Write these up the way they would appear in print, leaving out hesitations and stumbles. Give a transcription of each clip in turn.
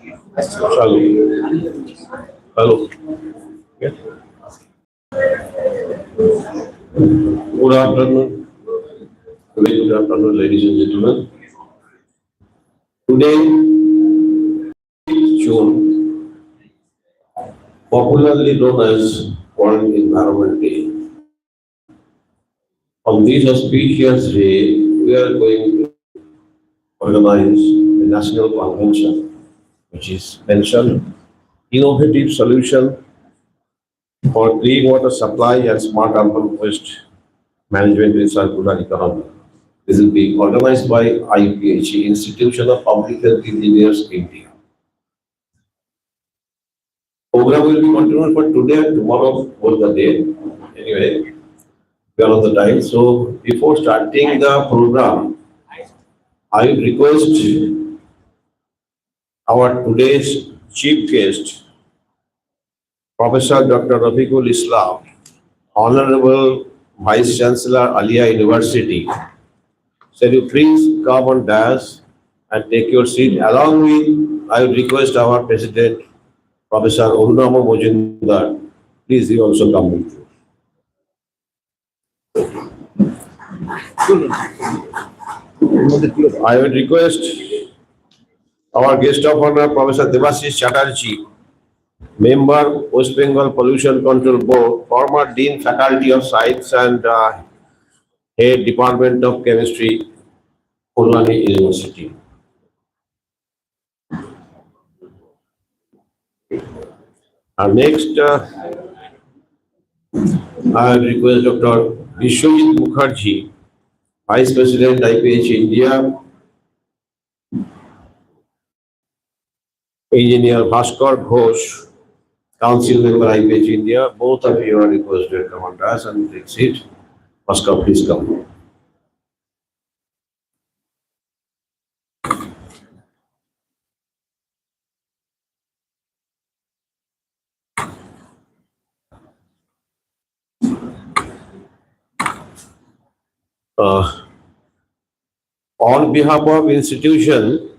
Hello. Hello. Yes. Good afternoon. Very good afternoon, ladies and gentlemen. Today, June, popularly known as World Environment Day. On this auspicious day, we are going to organize a national convention, which is mentioned innovative solution for clean water supply and smart urban waste management in circular economy. This will be organized by IPHE, Institution of Public Health Engineers, India. Program will be continued for today and tomorrow for the day. Anyway, we are on the time. So before starting the program, I request our today's chief guest, Professor Dr. Rafiqul Islam, Honorable Vice Chancellor, Aliyah University. Shall you please come on dais and take your seat? Along with, I would request our President, Professor Orunama Mojumdar, please you also come with. I would request our guest of honor, Professor Devashish Chatterjee, Member, West Bengal Pollution Control Board, former Dean Faculty of Science and Head Department of Chemistry, Purvani University. Next, I request Dr. Vishwajit Mukherjee, Vice President, IPH India, Engineer Bhaskar Ghosh, Council Member, IPH India. Both of you are requested to come on us and take seat. Bhaskar, please come. On behalf of institution,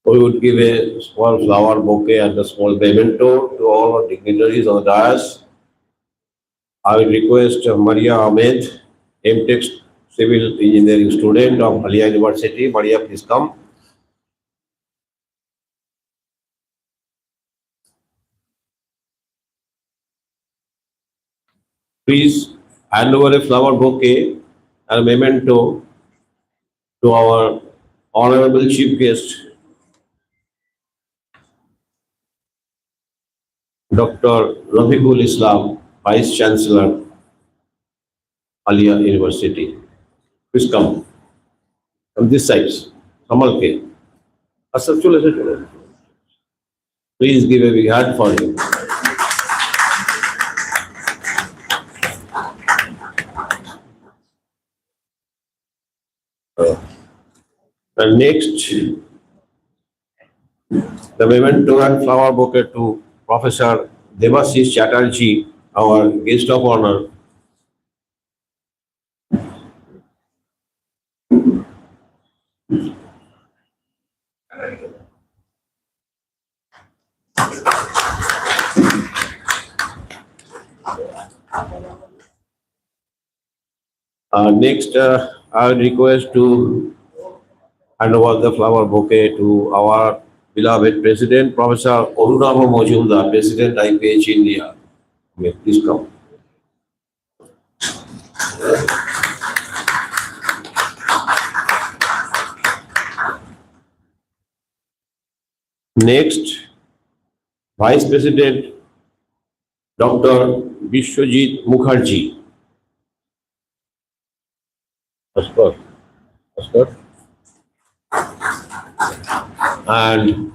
we would give a small flower bouquet and a small memento to all our dignitaries on the dais. I will request Maria Ahmed, MTech Civil Engineering student of Aliyah University. Maria, please come. Please hand over a flower bouquet and a memento to our honorable chief guest, Dr. Rafiqul Islam, Vice Chancellor, Aliyah University. Please come. From this side, Kamal K. Please give a big hand for him. And next, the memento and flower bouquet to Professor Devashish Chatterjee, our guest of honor. Next, I would request to hand over the flower bouquet to our beloved President, Professor Orunama Mojumdar, President, IPH India. May please come. Next, Vice President, Dr. Vishwajit Mukherjee. Oscar. And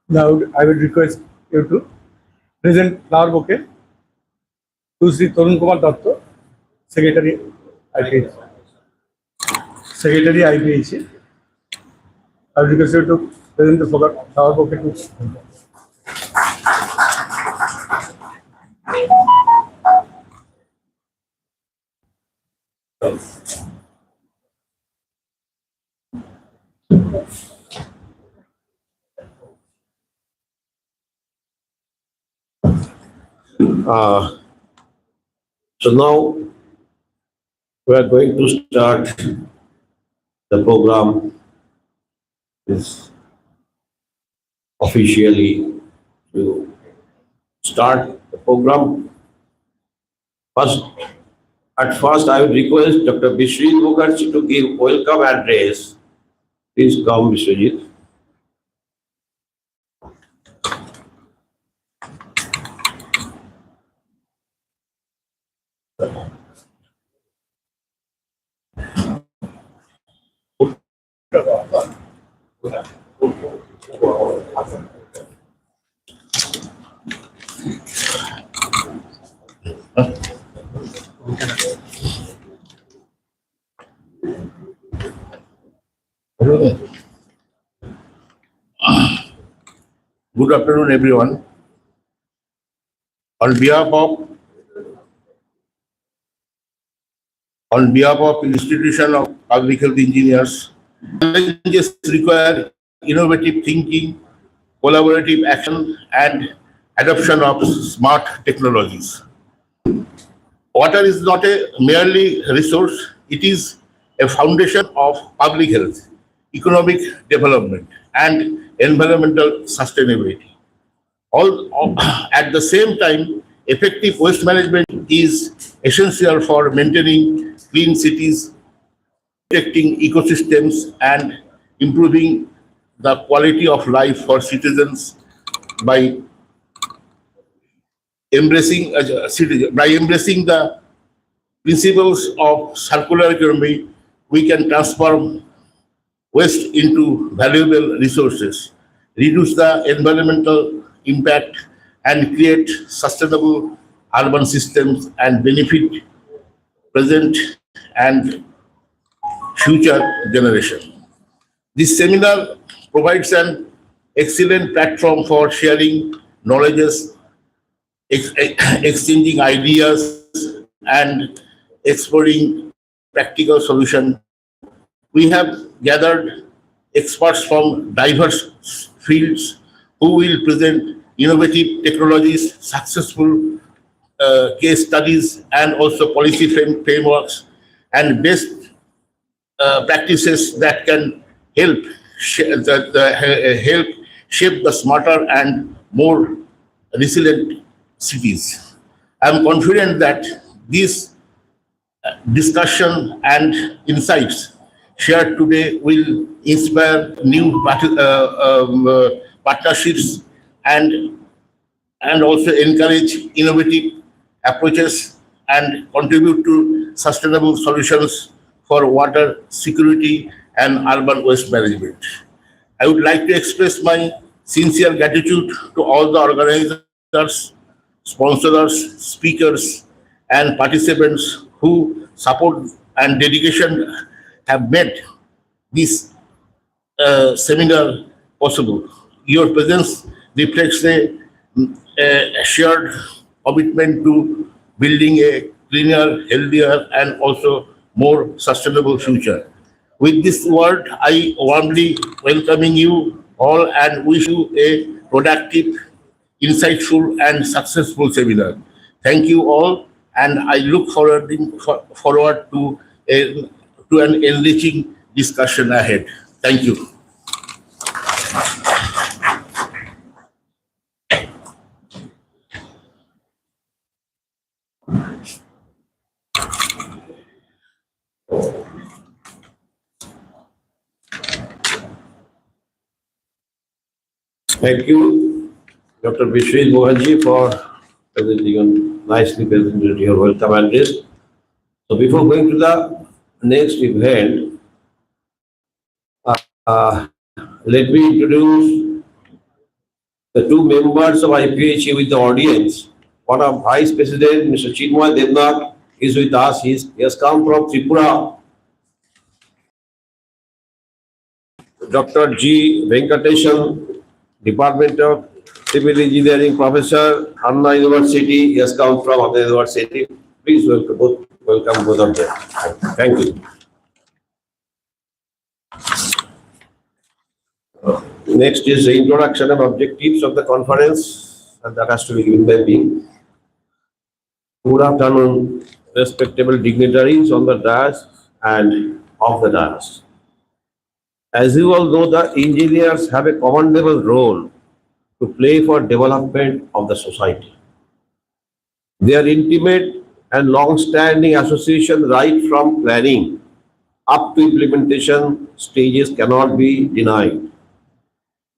Now I would request you to present flower bouquet to Sri Tarun Kumar Datta, Secretary IPHE. Secretary IPHE. I would request you to present the flower bouquet to. Uh, so now we are going to start the program is officially to start the program. First, at first, I would request Dr. Bishrit Mukherjee to give welcome address. Please come, Vishwajit. Good afternoon, everyone. On behalf of Institution of Public Health Engineers, challenges require innovative thinking, collaborative action, and adoption of smart technologies. Water is not a merely resource; it is a foundation of public health, economic development, and environmental sustainability. At the same time, effective waste management is essential for maintaining clean cities, protecting ecosystems, and improving the quality of life for citizens by embracing the principles of circular economy. We can transform waste into valuable resources, reduce the environmental impact, and create sustainable urban systems and benefit present and future generation. This seminar provides an excellent platform for sharing knowledges, exchanging ideas, and exploring practical solutions. We have gathered experts from diverse fields who will present innovative technologies, successful case studies, and also policy frameworks and best practices that can help help shape the smarter and more resilient cities. I am confident that these discussion and insights shared today will inspire new partnerships and also encourage innovative approaches and contribute to sustainable solutions for water security and urban waste management. I would like to express my sincere gratitude to all the organizers, sponsors, speakers, and participants who support and dedication have made this seminar possible. Your presence reflects a shared commitment to building a cleaner, healthier, and also more sustainable future. With this word, I warmly welcoming you all and wish you a productive, insightful, and successful seminar. Thank you all, and I look forward to an enriching discussion ahead. Thank you. Thank you, Dr. Bishrit Mukherjee, for nicely presented your welcome address. So before going to the next event, uh, let me introduce the two members of IPHE with the audience. One of Vice President, Mr. Chinmoy Devnath, is with us. He has come from Tripura. Dr. G. Venkateshan, Department of Civil Engineering Professor, Anna University. He has come from Anna University. Please welcome both of them. Thank you. Next is the introduction and objectives of the conference, and that has to be given by me. Good afternoon, respectable dignitaries on the dais and off the dais. As you all know, the engineers have a commendable role to play for development of the society. Their intimate and long-standing association right from planning up to implementation stages cannot be denied.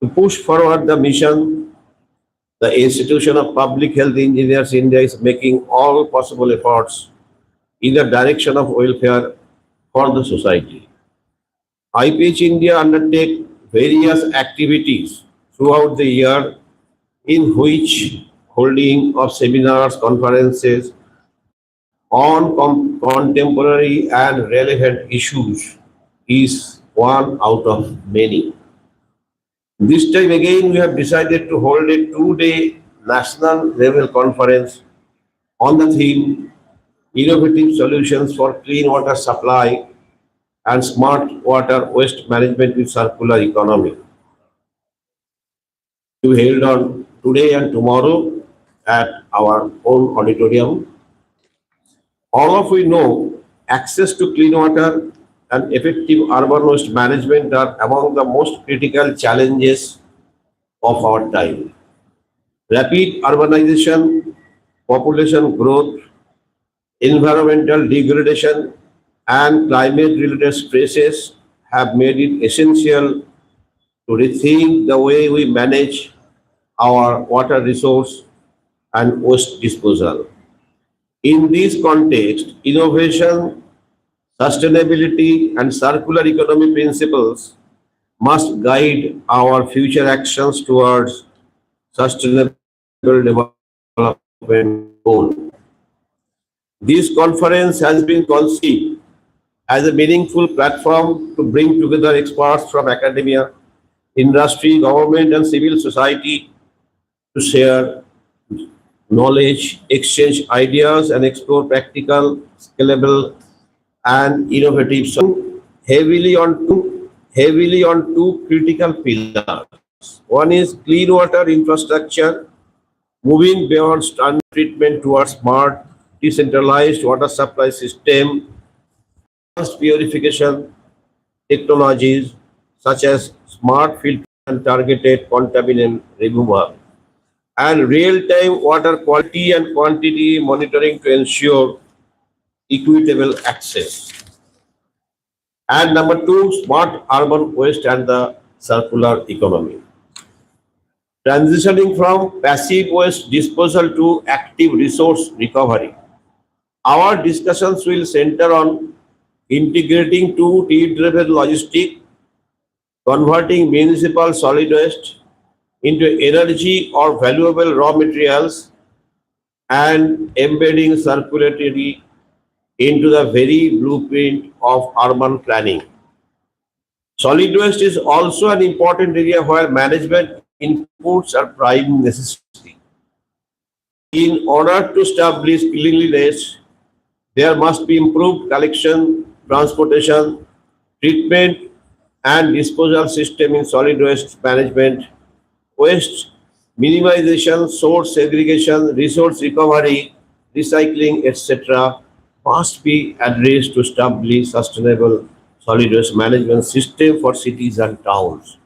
To push forward the mission, the Institution of Public Health Engineers India is making all possible efforts in the direction of welfare for the society. IPH India undertake various activities throughout the year in which holding of seminars, conferences on contemporary and relevant issues is one out of many. This time again, we have decided to hold a two-day national level conference on the theme Innovative Solutions for Clean Water Supply and Smart Water Waste Management with Circular Economy, to be held on today and tomorrow at our own auditorium. All of we know access to clean water and effective urban waste management are among the most critical challenges of our time. Rapid urbanization, population growth, environmental degradation, and climate-related stresses have made it essential to rethink the way we manage our water resource and waste disposal. In this context, innovation, sustainability, and circular economy principles must guide our future actions towards sustainable development goal. This conference has been conceived as a meaningful platform to bring together experts from academia, industry, government, and civil society to share knowledge, exchange ideas, and explore practical, scalable, and innovative solutions heavily on two critical pillars. One is clean water infrastructure, moving beyond standard treatment towards smart, decentralized water supply system, advanced purification technologies such as smart filter and targeted contaminant removal, and real-time water quality and quantity monitoring to ensure equitable access. And number two, smart urban waste and the circular economy. Transitioning from passive waste disposal to active resource recovery. Our discussions will center on integrating two T-driven logistics, converting municipal solid waste into energy or valuable raw materials, and embedding circularity into the very blueprint of urban planning. Solid waste is also an important area where management inputs are prime necessity. In order to establish cleanliness, there must be improved collection, transportation, treatment, and disposal system in solid waste management, waste minimization, source segregation, resource recovery, recycling, etc. must be addressed to establish sustainable solid waste management system for cities and towns.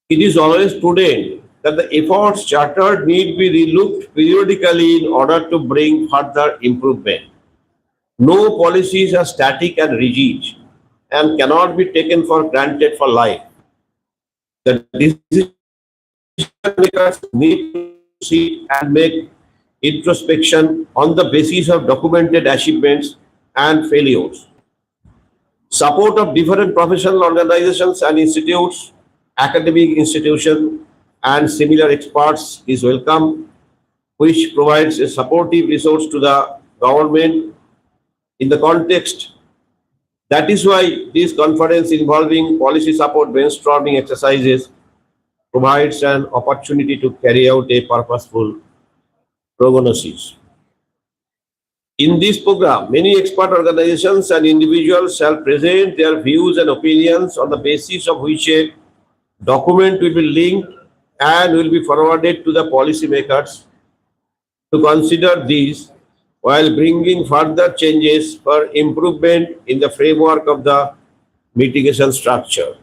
It is always prudent that the efforts chartered need be relooked periodically in order to bring further improvement. No policies are static and rigid and cannot be taken for granted for life. The decision makers need to sit and make introspection on the basis of documented achievements and failures. Support of different professional organizations and institutes, academic institutions, and similar experts is welcome, which provides a supportive resource to the government in the context. That is why this conference involving policy support brainstorming exercises provides an opportunity to carry out a purposeful prognosis. In this program, many expert organizations and individuals shall present their views and opinions on the basis of which a document will be linked and will be forwarded to the policymakers to consider these while bringing further changes for improvement in the framework of the mitigation structure.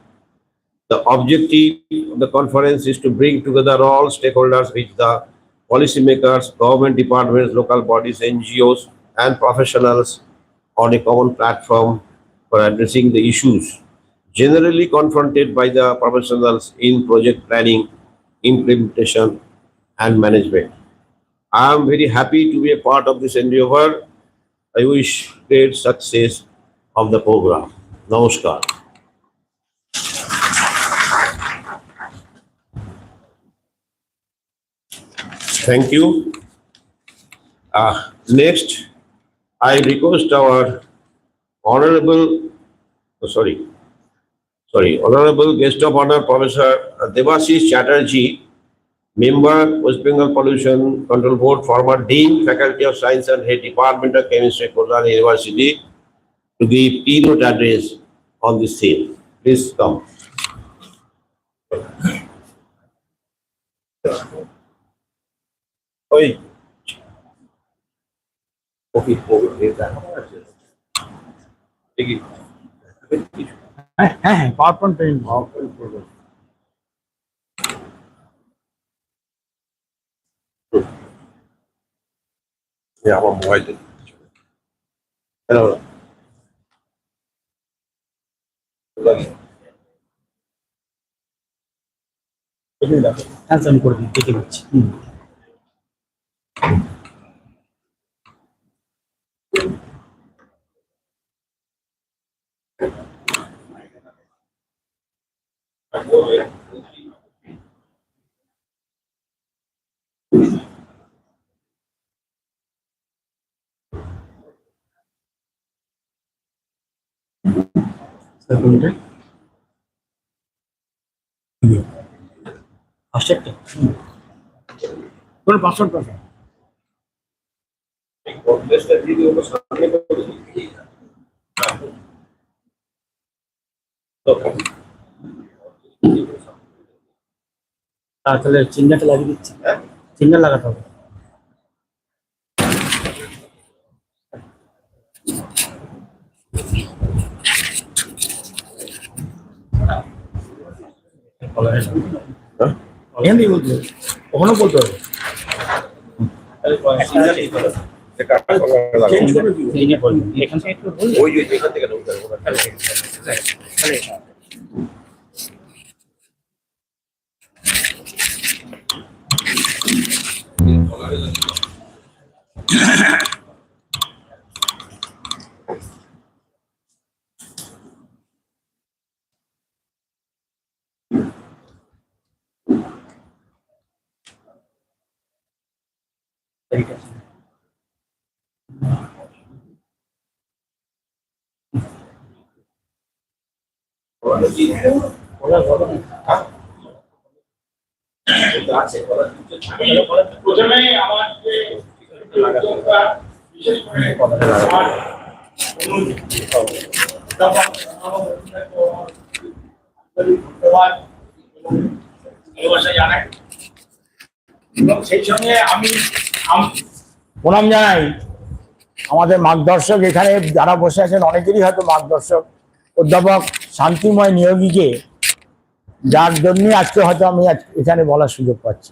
The objective of the conference is to bring together all stakeholders, which the policymakers, government departments, local bodies, NGOs, and professionals on a common platform for addressing the issues generally confronted by the professionals in project planning, implementation, and management. I am very happy to be a part of this endeavor. I wish great success of the program. Namaskar. Thank you. Next, I request our honorable, honorable guest of honor, Professor Devashish Chatterjee, member, West Bengal Pollution Control Board, former Dean, Faculty of Science and Head Department of Chemistry, Kolkata University, to give keynote address on this theme. Please come. Oi. Okay, হ্যাঁ PowerPoint present আমার mobile hello cancel করে দিন কেটে দিচ্ছি পাঁচশোটা কোনো পাঁচশোটা তাহলে চিহ্নটা লাগিয়ে দিচ্ছি চিহ্ন লাগাতে হবে হিন্দি বলতে ওখানেও বলতে হবে প্রথমে আমার যে বিশেষ করে ভালোবাসা জানাই এবং সেই সঙ্গে আমি প্রণাম জানাই আমাদের মার্গদর্শক এখানে যারা বসে আছেন অনেকেরই হয়তো মার্গদর্শক অধ্যাপক শান্তিময় নিয়োগীকে, যার জন্য আজকে হয়তো আমি এখানে বলার সুযোগ পাচ্ছি।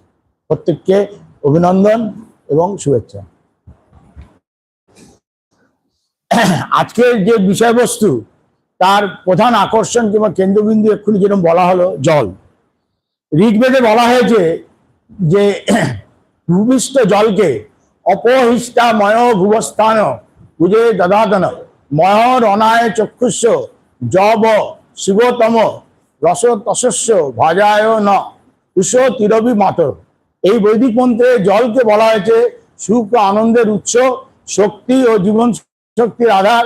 প্রত্যেককে অভিনন্দন এবং শুভেচ্ছা। আজকের যে বিষয়বস্তু তার প্রধান আকর্ষণ কিংবা কেন্দ্রবিন্দু এক্ষুনি যেরকম বলা হলো জল। ঋগ্বেদে বলা হয়েছে যে ভূমিষ্ঠ জলকে অপহিষ্টাময় ভুবস্থান বুঝে দদাতন ময় রণায় চক্ষুষ জব শিবতম রস তশস্য ভজায় ন উষ তিরবি মাতর। এই বৈদিক মন্ত্রে জলকে বলা হয়েছে সুখ ও আনন্দের উৎস, শক্তি ও জীবন শক্তির আধার,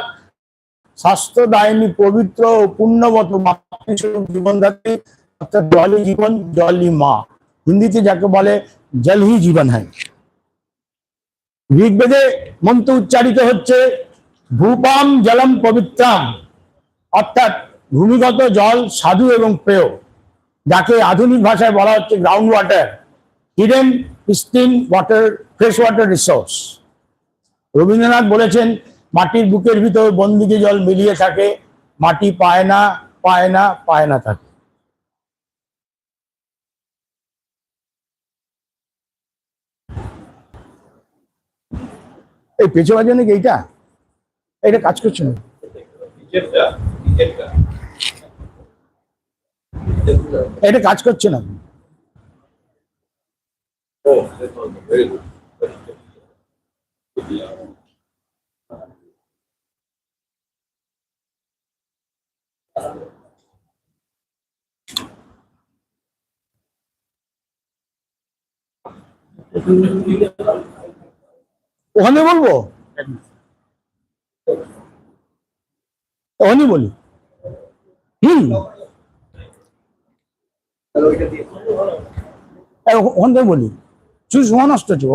স্বাস্থ্যদায়িনী, পবিত্র ও পুণ্যবত মাতৃস্বরূপ জীবনদাত্রী, অর্থাৎ জলই জীবন, জলই মা। হিন্দিতে যাকে বলে জল হি জীবন হ্যায়। ঋগ্বেদে মন্ত্র উচ্চারিত হচ্ছে ভূপাম জলম পবিত্রাম, অর্থাৎ ভূমিগত জল সাধু এবং প্রেয়, যাকে আধুনিক ভাষায় বলা হচ্ছে ground water, hidden pristine water, fresh water resource. Rabindranath বলেছেন মাটির বুকের ভিতর বন্দিকে জল মিলিয়ে থাকে, মাটি পায় না পায় না পায় না থাকে। এই পেছনে বাজে নাকি এইটা, এটা কাজ করছে না, এটা কাজ করছে না। very good. ওখানে বলবো, ওখানে বলি। ওখান থেকে বলি চুজ ওয়ান আসতে চো।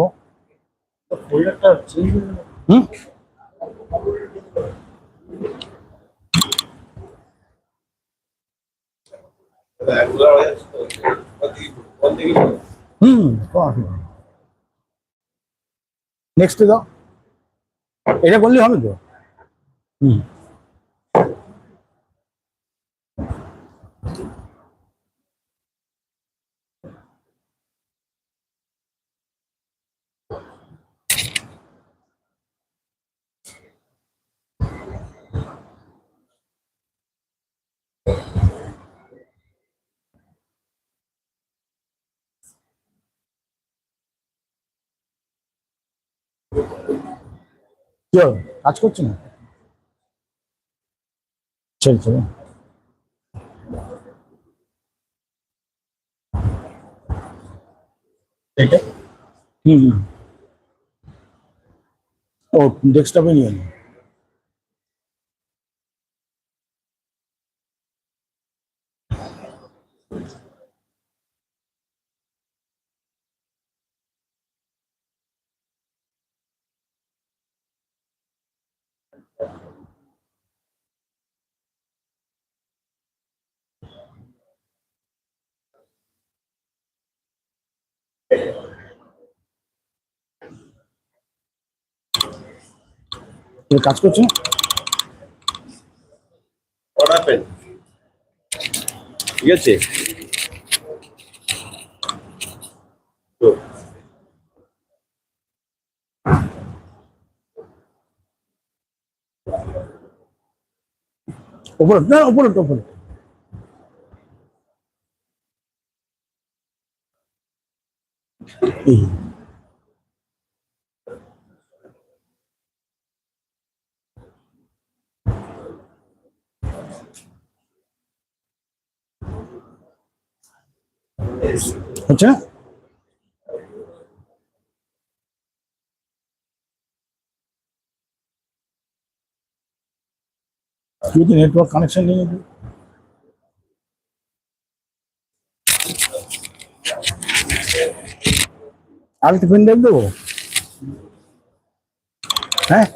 নেক্সট দাও, এটা করলে হবে তো। কাজ করছে না, ছেড়ে ছেড়ে। ও ডেস্কটপে নিয়ে নি। কাজ করছে না। What happened? ঠিক আছে, উপরে না, উপরে উপরে। আচ্ছা যদি নেটওয়ার্ক কানেকশন নিয়ে নিবি। আর একটু পেন ড্রাইভ দেবো, হ্যাঁ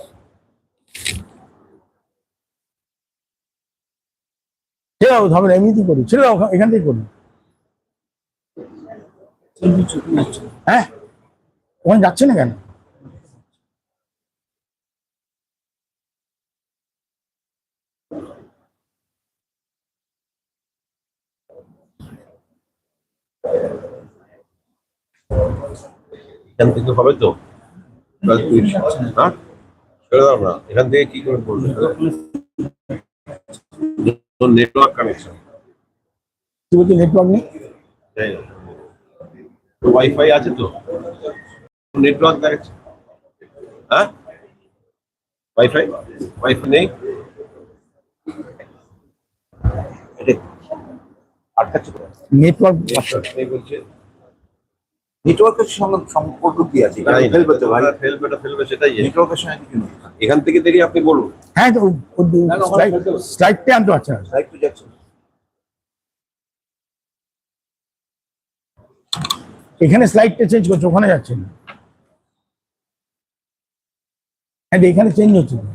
ছেড়ে দাও, হবে না, এমনিতেই করি, ছেড়ে দাও, এখান থেকে করি। হ্যাঁ ওখানে যাচ্ছে না কেন? এখান থেকে হবে তো? হ্যাঁ ছেড়ে দাও না, এখান থেকে কি করে বলবে? নেটওয়ার্ক কানেকশন, তুই বলছি নেটওয়ার্ক নেই। ওয়াইফাই আছে তো, নেটওয়ার্ক দেখাচ্ছে। হ্যাঁ ওয়াইফাই, ওয়াইফাই নেই। আটকাচ্ছে নেটওয়ার্ক এই বলছে নেটওয়ার্কের সঙ্গে সম্পর্ক কি আছে নাই, ফেলবে তো ভাই ফেলবে সেটাই নেটওয়ার্কের সঙ্গে কিছু নেই এখান থেকে দেরি আপনি বলুন হ্যাঁ স্লাইডটা আনতে পারছে না লাইভ তো যাচ্ছে এখানে স্লাইডটা চেঞ্জ করছে ওখানে যাচ্ছে না হ্যাঁ এখানে চেঞ্জ হচ্ছে না।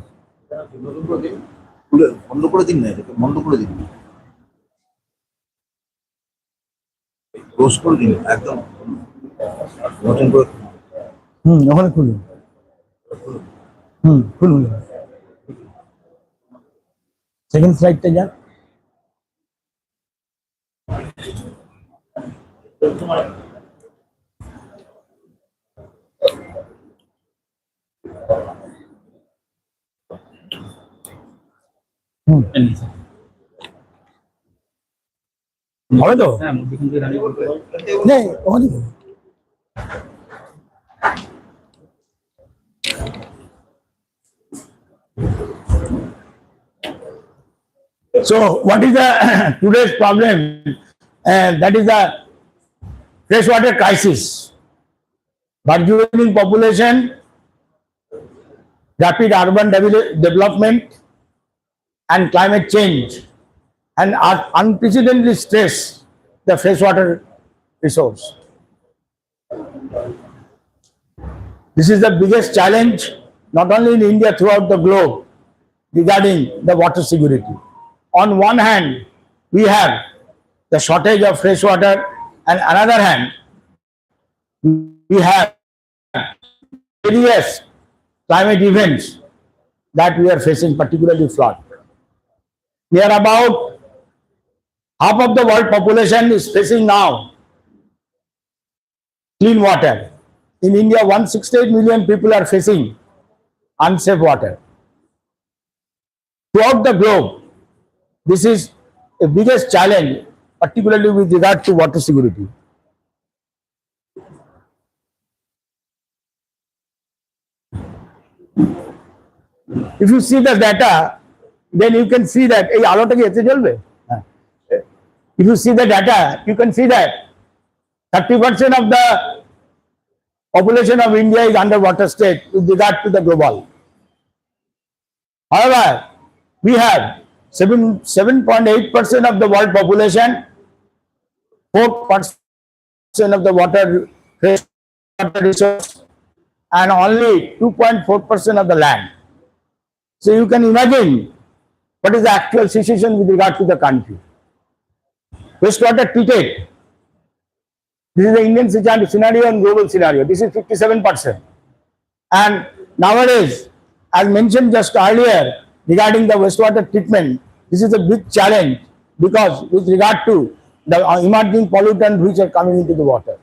বন্ধ করে দিন না এটাকে বন্ধ করে দিন ক্লোজ করে দিন একদম নতুন করে ওখানে খুলুন খুলুন সেকেন্ড স্লাইডটা যান হবে তো নেই ওখানে So, what is the today's problem? That is the freshwater crisis. Burgeoning population, rapid urban development, and climate change, and unprecedented stress the freshwater resource. This is the biggest challenge not only in India, throughout the globe, regarding the water security. On one hand, we have the shortage of fresh water, and another hand, we have various climate events that we are facing, particularly flood. Near about half of the world population is facing now clean water. In India, 168 million people are facing unsafe water. Throughout the globe, this is the biggest challenge, particularly with regard to water security. If you see the data, then you can see that if you see the data, you can see that 30% of the population of India is underwater state with regard to the global. However, we have 7.8% of the world population, 4% of the water resource, and only 2.4% of the land. So you can imagine what is the actual situation with regard to the country. Wastewater treated. This is the Indian scenario and global scenario. This is 57%. And nowadays, as mentioned just earlier, regarding the wastewater treatment, this is a big challenge because with regard to the emerging pollutants which are coming into the water.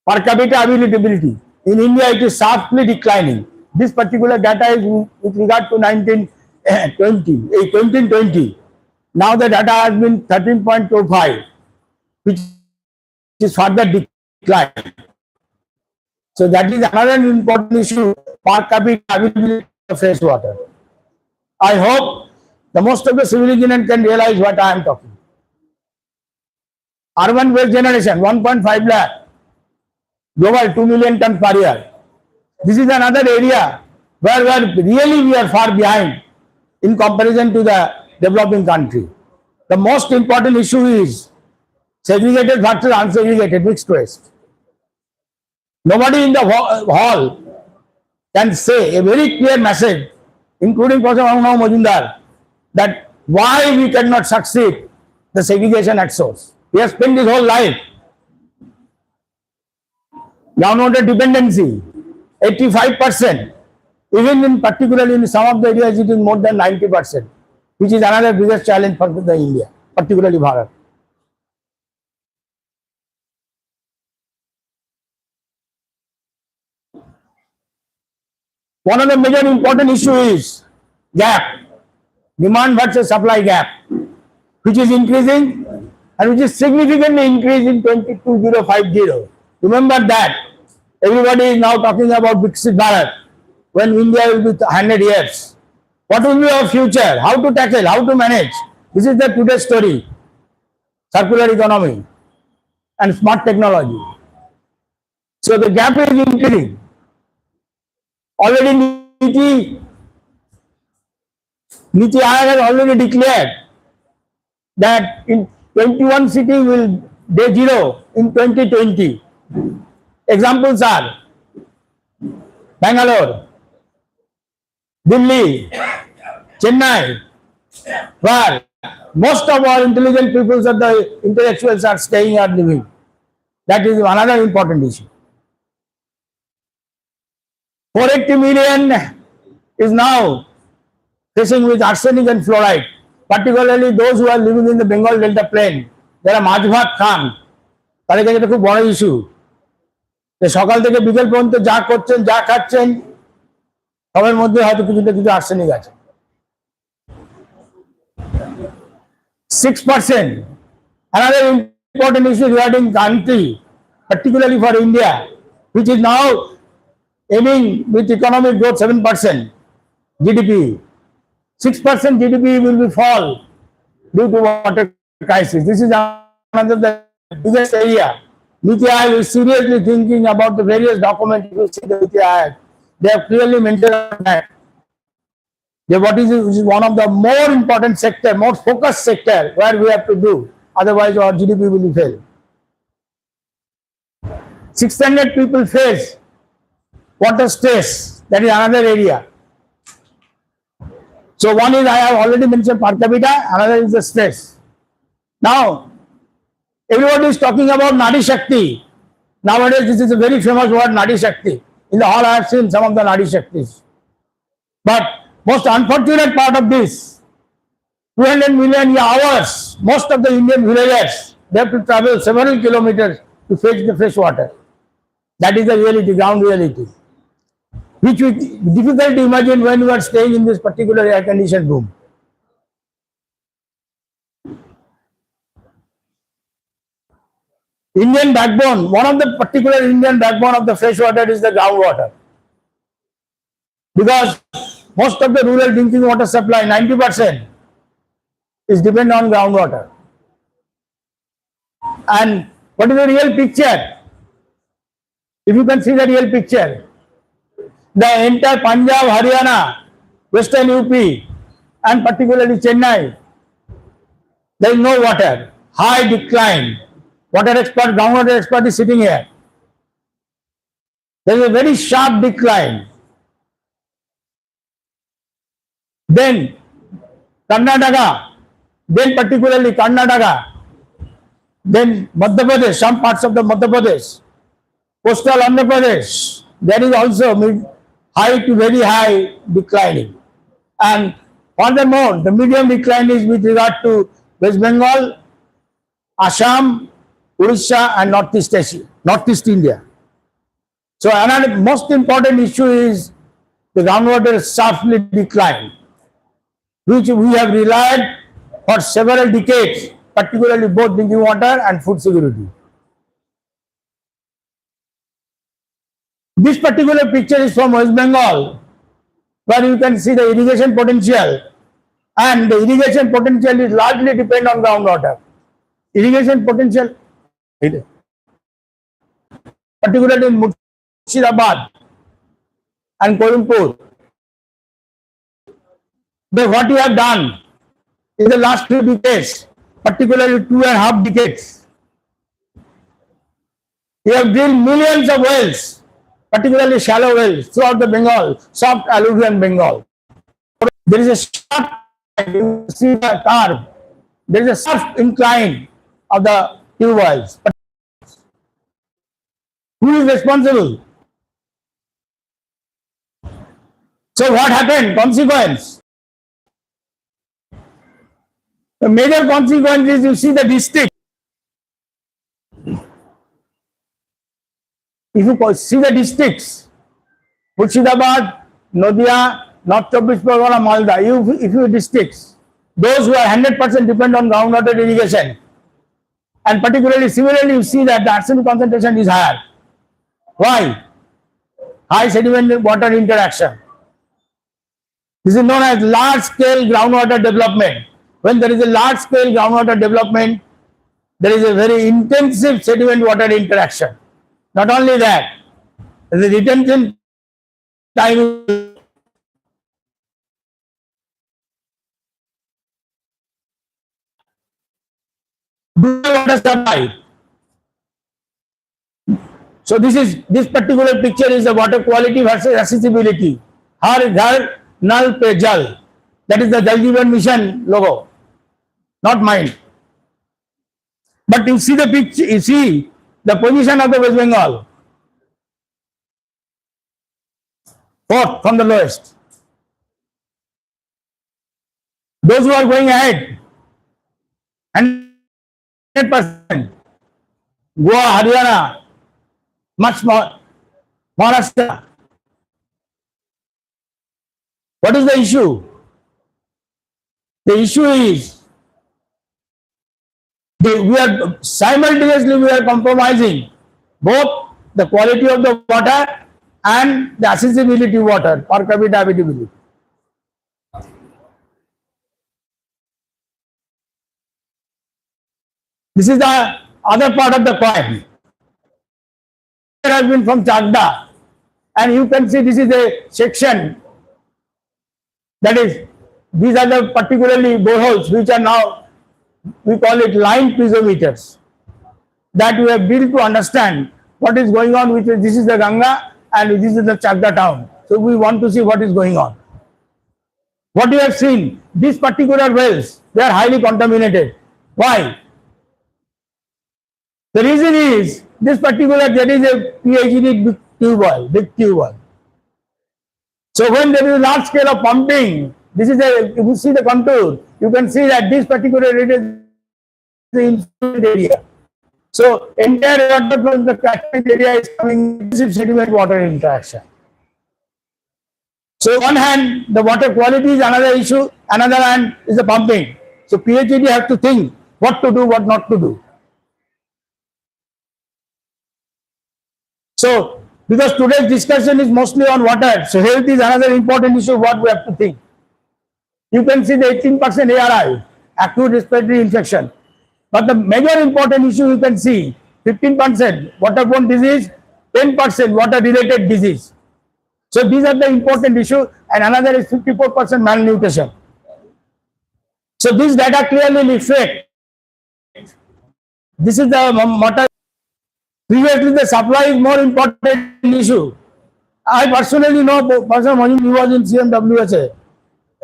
Per capita availability. In India, it is sharply declining. This particular data is with regard to 2020. Now the data has been 13.25, which is further decline. So that is another important issue, per capita availability of fresh water. I hope the most of the civilians can realize what I am talking. Urban waste generation, 1.5 lakh. Global, 2 million tons per year. This is another area where really we are far behind in comparison to the developing country. The most important issue is segregated versus unsegregated mixed waste. Nobody in the hall can say a very clear message, including Professor Majumdar, that why we cannot succeed the segregation at source. He has spent his whole life. Groundwater dependency, 85%. Even in particularly in some of the areas, it is more than 90%, which is another biggest challenge for the India, particularly Bharat. One of the major important issues is gap, demand versus supply gap, which is increasing and which is significantly increased in 2050. Remember that everybody is now talking about Viksit Bharat, when India will be 100 years. What will be our future? How to tackle? How to manage? This is the today's story. circular economy, and smart technology. So the gap is increasing. Already Niti Aayog has already declared that in 21 cities will day zero in 2020. Examples are Bangalore, Delhi, Chennai, where most of our intelligent peoples of the intellectuals are staying or living. That is another important issue. 480 million is now facing with arsenic and fluoride, particularly those who are living in the Bengal Delta Plain. যারা মাছ ভাত খান তাদের কাছে এটা খুব বড় issue. সকাল থেকে বিকেল পর্যন্ত যা করছেন যা খাচ্ছেন সবার মধ্যে হয়তো কিছু আর্সেনিক আছে। 6%. Another important issue regarding country, particularly for India, which is now aiming with economic growth 7% GDP. 6% GDP will be fall due to water crisis. This is another the biggest area. Niti Aayog is seriously thinking about the various documents. You see the Niti Aayog, they have clearly mentioned that what is one of the more important sector, more focused sector where we have to do. Otherwise, our GDP will fail. 600 people face water stress. That is another area. So one is I have already mentioned per capita, another is the stress. Now, everybody is talking about Nadi Shakti. Nowadays, this is a very famous word, Nadi Shakti. In the hall, I have seen some of the Nadi Shaktis. But most unfortunate part of this, 200 million hours, most of the Indian villagers, they have to travel several kilometers to fetch the fresh water. That is the reality, ground reality, which is difficult to imagine when you are staying in this particular air-conditioned room. Indian backbone, one of the particular Indian backbone of the fresh water is the groundwater. Because most of the rural drinking water supply, 90%, is dependent on groundwater. And what is the real picture? If you can see the real picture, the entire Punjab, Haryana, Western UP, and particularly Chennai, there is no water, high decline. Water expert, groundwater expert is sitting here. There is a very sharp decline. Then Karnataka, then particularly Karnataka, then Madhya Pradesh, some parts of the Madhya Pradesh, coastal Andhra Pradesh, there is also high to very high declining. And furthermore, the medium decline is with regard to West Bengal, Assam, Orissa, and Northeast India. So another most important issue is the groundwater sharply declined, which we have relied for several decades, particularly both drinking water and food security. This particular picture is from West Bengal, where you can see the irrigation potential, and the irrigation potential is largely dependent on groundwater. Irrigation potential, particularly in Murshidabad and Kolimpur. But what we have done in the last 2 decades, particularly 2.5 decades, we have drilled millions of wells, particularly shallow wells throughout the Bengal, soft alluvial Bengal. There is a sharp, you see the curve, there is a sharp incline of the tube wells. Who is responsible? So what happened? Consequence. The major consequence is you see the district. If you see the districts, Murshidabad, Nadia, North Chobbish Pargana, Malda, if you districts, those who are 100% depend on groundwater irrigation, and particularly similarly you see that the arsenic concentration is higher. Why? High sediment water interaction. This is known as large scale groundwater development. When there is a large scale groundwater development, there is a very intensive sediment-water interaction. Not only that, the retention time water supply. So this particular picture is the water quality versus accessibility. Har Ghar Nal Pe Jal. That is the Jal Jeevan Mission logo, not mine. But you see the picture, you see the position of the West Bengal. Fourth from the lowest. Those who are going ahead, 100%. Goa, Haryana, much more. Maharashtra. What is the issue? The issue is we are simultaneously compromising both the quality of the water and the accessibility of water, per capita habitability. This is the other part of the coin. It has been from Chagda, and you can see this is a section, that is, these are the particularly boreholes which are now, we call it line piezometers, that we have built to understand what is going on with this is the Ganga and this is the Chagda town. So we want to see what is going on. What you have seen, these particular wells, they are highly contaminated. Why? The reason is, this particular, there is a PHE big tube well. So when there is a large scale of pumping, this is a, if you see the contour, you can see that this particular area is the influent area. So entire water from the catchment area is coming with sediment water interaction. So on one hand, the water quality is another issue, another hand is the pumping. So PHE have to think what to do, what not to do. So, because today's discussion is mostly on water, so health is another important issue what we have to think. You can see the 18% ARI, acute respiratory infection. But the major important issue you can see, 15% waterborne disease, 10% water-related disease. So these are the important issue, and another is 54% malnutrition. So this data clearly reflect. This is the water. Previously, the supply is more important issue. I personally know person who was in CMWHA.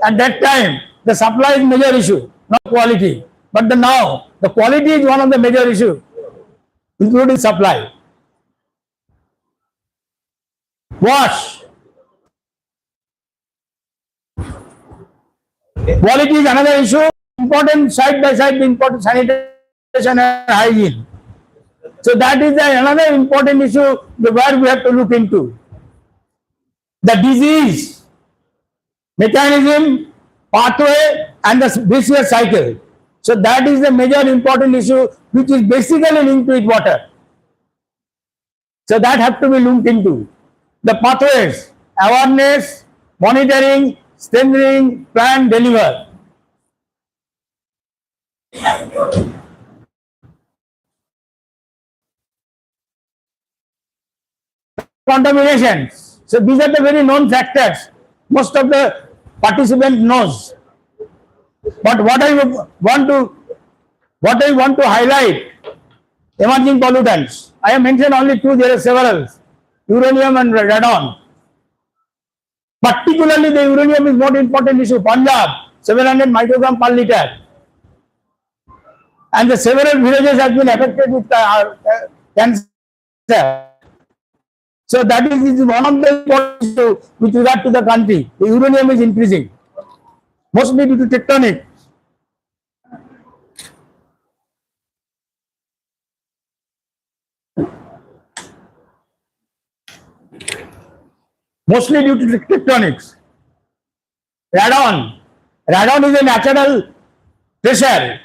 At that time, the supply is major issue, not quality. But now, the quality is one of the major issue, including supply. Wash. Quality is another issue. Important side by side, important sanitation and hygiene. So that is another important issue where we have to look into. The disease, mechanism, pathway and the vicious cycle. So that is the major important issue which is basically linked with water. So that have to be looked into. The pathways, awareness, monitoring, strengthening, plan, deliver. Contaminations. So these are the very known factors. Most of the participants knows. But what I want to highlight, emerging pollutants. I have mentioned only two, there are several. Uranium and radon. Particularly the uranium is more important issue. Punjab, 700 microgram per liter. And the several villages have been affected with cancer. So that is one of the important issues with regard to the country. The uranium is increasing, mostly due to tectonic. Mostly due to tectonics. Radon. Radon is a natural pressure.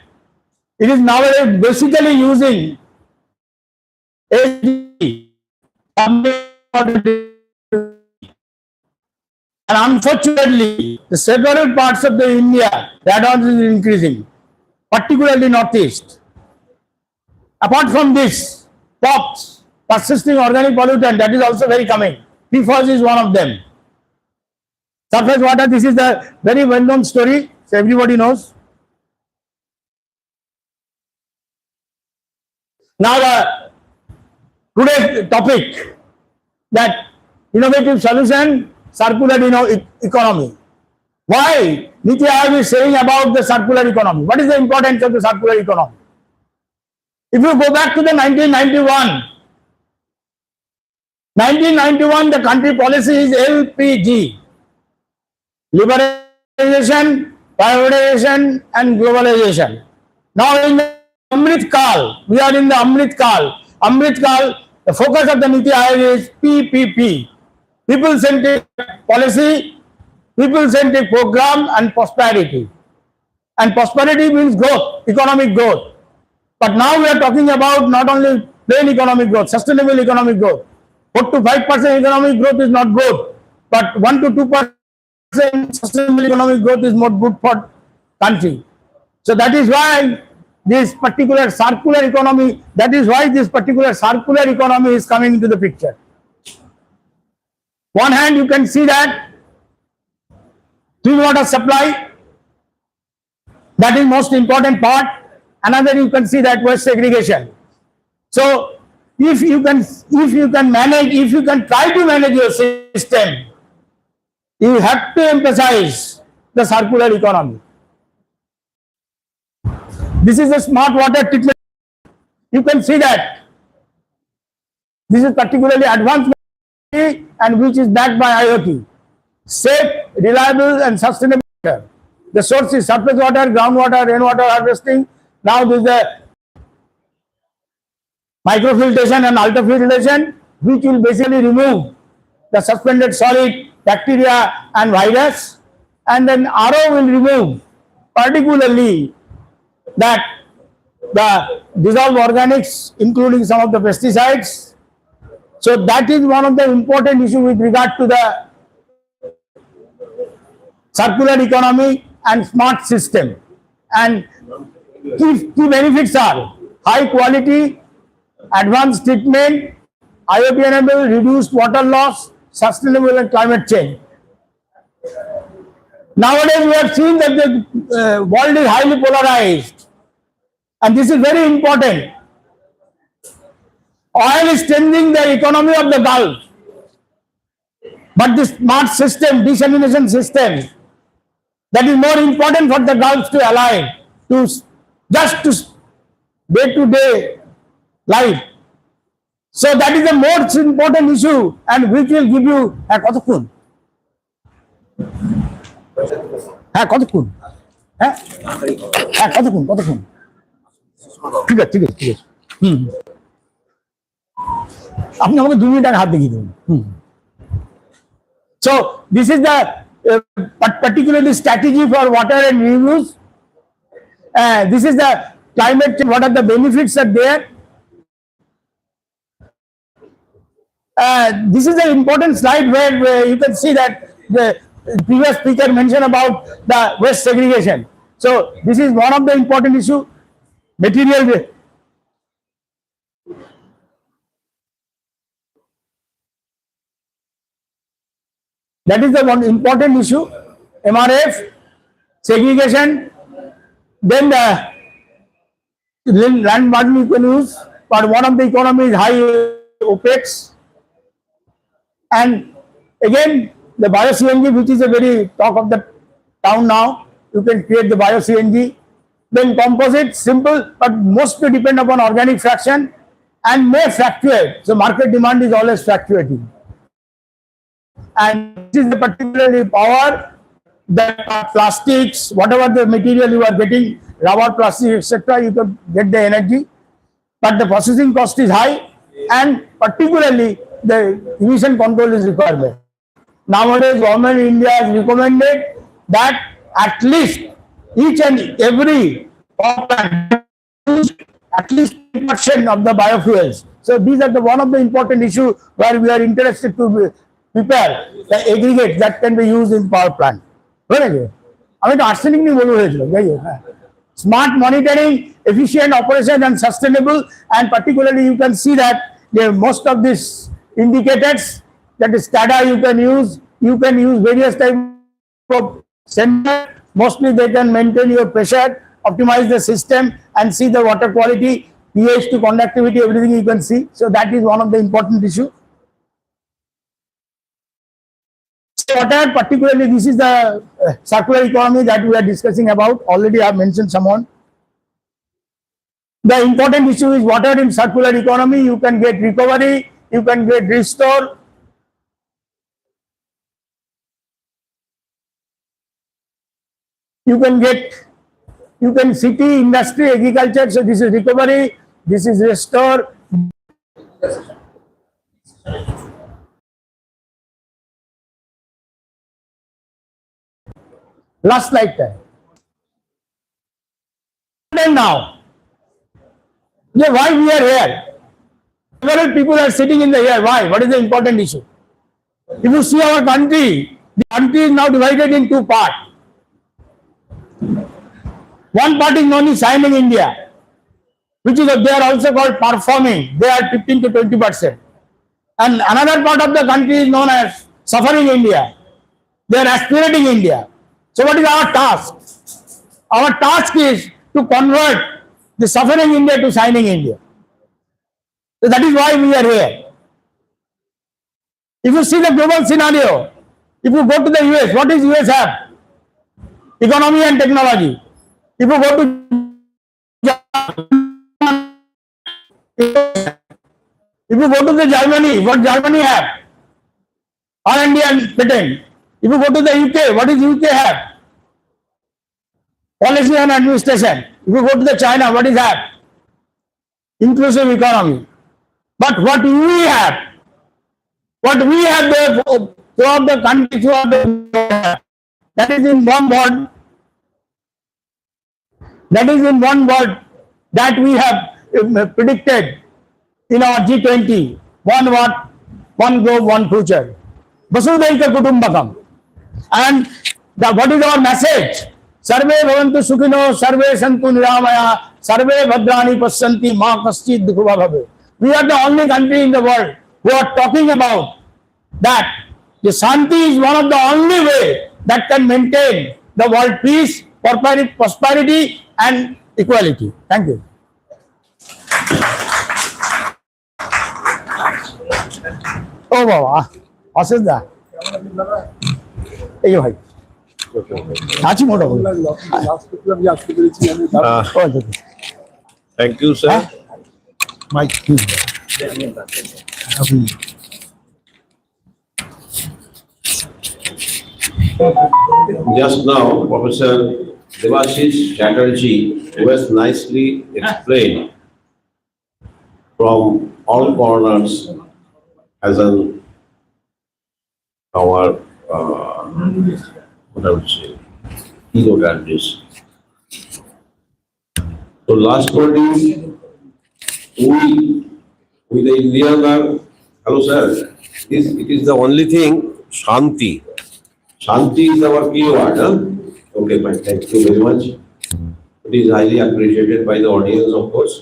It is nowadays basically using and unfortunately, the several parts of the India, radon is increasing, particularly northeast. Apart from this, POPs, persisting organic pollutant, that is also very coming. PFOS is one of them. Surface water, this is the very well-known story, so everybody knows. Now the today's topic, that innovative solution, circular economy. Why Niti Aayog is saying about the circular economy? What is the importance of the circular economy? If you go back to the 1991, the country policy is LPG, liberalization, privatization and globalization. Now in the Amrit Kal, we are in the Amrit Kal. Amrit Kal, the focus of the Niti Aayog is PPP, people-centric policy, people-centric program and prosperity. And prosperity means growth, economic growth. But now we are talking about not only plain economic growth, sustainable economic growth. 4 to 5% economic growth is not good, but 1 to 2% sustainable economic growth is more good for country. So that is why this particular circular economy, is coming into the picture. One hand you can see that clean water supply, that is most important part. Another you can see that waste segregation. So if you can try to manage your system, you have to emphasize the circular economy. This is a smart water treatment. You can see that this is particularly advanced and which is backed by IoT. Safe, reliable and sustainable water. The source is surface water, groundwater, rainwater harvesting. Now there is the microfiltration and ultrafiltration, which will basically remove the suspended solid, bacteria and virus, and then RO will remove particularly that the dissolved organics, including some of the pesticides. So that is one of the important issues with regard to the circular economy and smart system. And key benefits are high quality, advanced treatment, IoT enabled, reduced water loss, sustainable and climate change. Nowadays we have seen that the world is highly polarized, and this is very important. Oil is changing the economy of the Gulf, but this smart system, dissemination system, that is more important for the Gulf to align to just to day-to-day life. So that is the most important issue, and which will give you a কতক্ষণ ঠিক আছে আপনি আমাকে 2 minute আগে হাত দেখিয়ে দেবেন So this is the particularly strategy for water and reuse. This is the climate change, what are the benefits are there. This is an important slide where you can see that the previous speaker mentioned about the waste segregation. So this is one of the important issue. Material, that is the one important issue. MRF, segregation, then the land burden you can use, but one of the economy is high OPEX. And again, the bio-CNG, which is a very talk of the town now, you can create the bio-CNG. Then composite, simple, but mostly depend upon organic fraction and may fluctuate. So market demand is always fluctuating. And this is the particularly power that plastics, whatever the material you are getting, rubber, plastic, etc., you can get the energy. But the processing cost is high, and particularly the emission control is required. Nowadays, government in India has recommended that at least each and every power plant at least 10% of the biofuels. So these are the one of the important issue where we are interested to prepare the aggregate that can be used in power plant. I mean, arsenic नहीं बोलूँ है जो, यही है. smart monitoring, efficient operation and sustainable, and particularly you can see that most of these indicators, that is SCADA you can use various type of sensor. Mostly they can maintain your pressure, optimize the system and see the water quality, pH to conductivity, everything you can see. So that is one of the important issue. Water, particularly this is the circular economy that we are discussing about. Already I have mentioned someone. The important issue is water in circular economy. You can get recovery, you can get restore. You can city, industry, agriculture. So this is recovery, this is restore. Last lifetime. And now, why we are here? Several people are sitting in the here. Why? What is the important issue? If you see our country, the country is now divided in two parts. One part is known as shining India, which is they are also called performing. They are 15 to 20%. And another part of the country is known as suffering India. They are aspirating India. So what is our task? Our task is to convert the suffering India to shining India. So that is why we are here. If you see the global scenario, if you go to the US, what is US have? Economy and technology. If you go to if you go to the Germany, what Germany have? R&D and patent. If you go to the UK, what is UK have? Policy and administration. If you go to the China, what is that? Inclusive economy. But what we have there throughout the country, throughout the that is in one word. That is in one word that we have predicted in our G20. One word, one globe, one future. Vasudhaiva Kutumbakam. And what is our message? Sarve bhavantu sukhino, sarve santu niramaya, sarve bhadrani pasyanti ma kaschid dukkha bhave. We are the only country in the world who are talking about that the Shanti is one of the only way that can maintain the world peace, prosperity and equality. Thank you. Oh Baba, অসুবিধা এই ভাই আছি মোটামুটি Thank you, sir. Mike Just now, Professor Devashish Chatterjee was nicely explained from all corners as an our what I would say keynote address. So last word is we the Indian are, hello sir, it is the only thing Shanti. Shanti is our keyword, huh? Okay, fine. Thank you very much. It is highly appreciated by the audience, of course.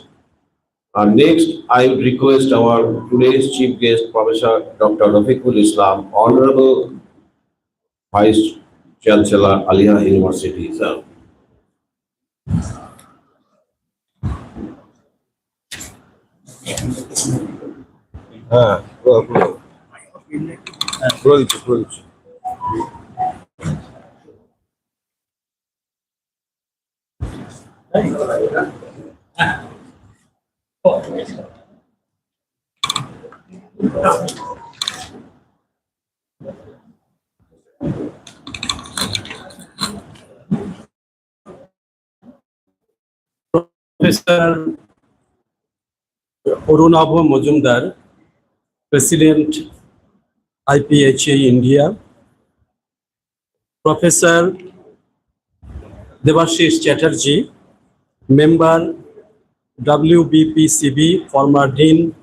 Next, I would request our today's chief guest, Professor Dr. Rafiqul Islam, Honorable Vice Chancellor, Aliyah University, sir. Professor Arunabha Majumdar, President IPHE India, Professor Devashish Chatterjee, Member WBPCB, former Dean,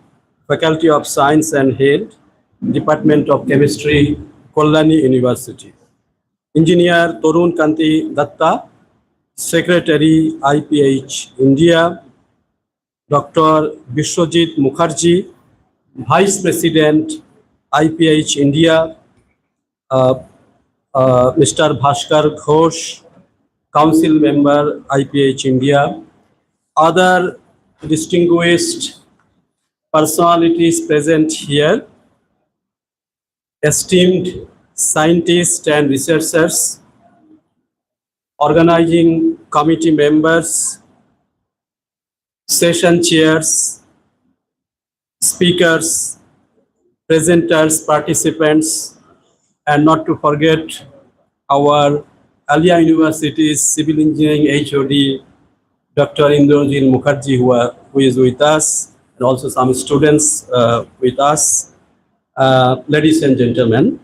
Faculty of Science and Head, Department of Chemistry, Kollani University. Engineer Torun Kanti Datta, Secretary IPH India, Dr. Vishwajit Mukherjee, Vice President IPH India, Mr. Bhaskar Ghosh, Council Member IPH India, other distinguished personalities present here, esteemed scientists and researchers, organizing committee members, session chairs, speakers, presenters, participants, and not to forget our Alia University's Civil Engineering HOD, Dr. Inaugural Mukherjee, who is with us, and also some students with us. Ladies and gentlemen,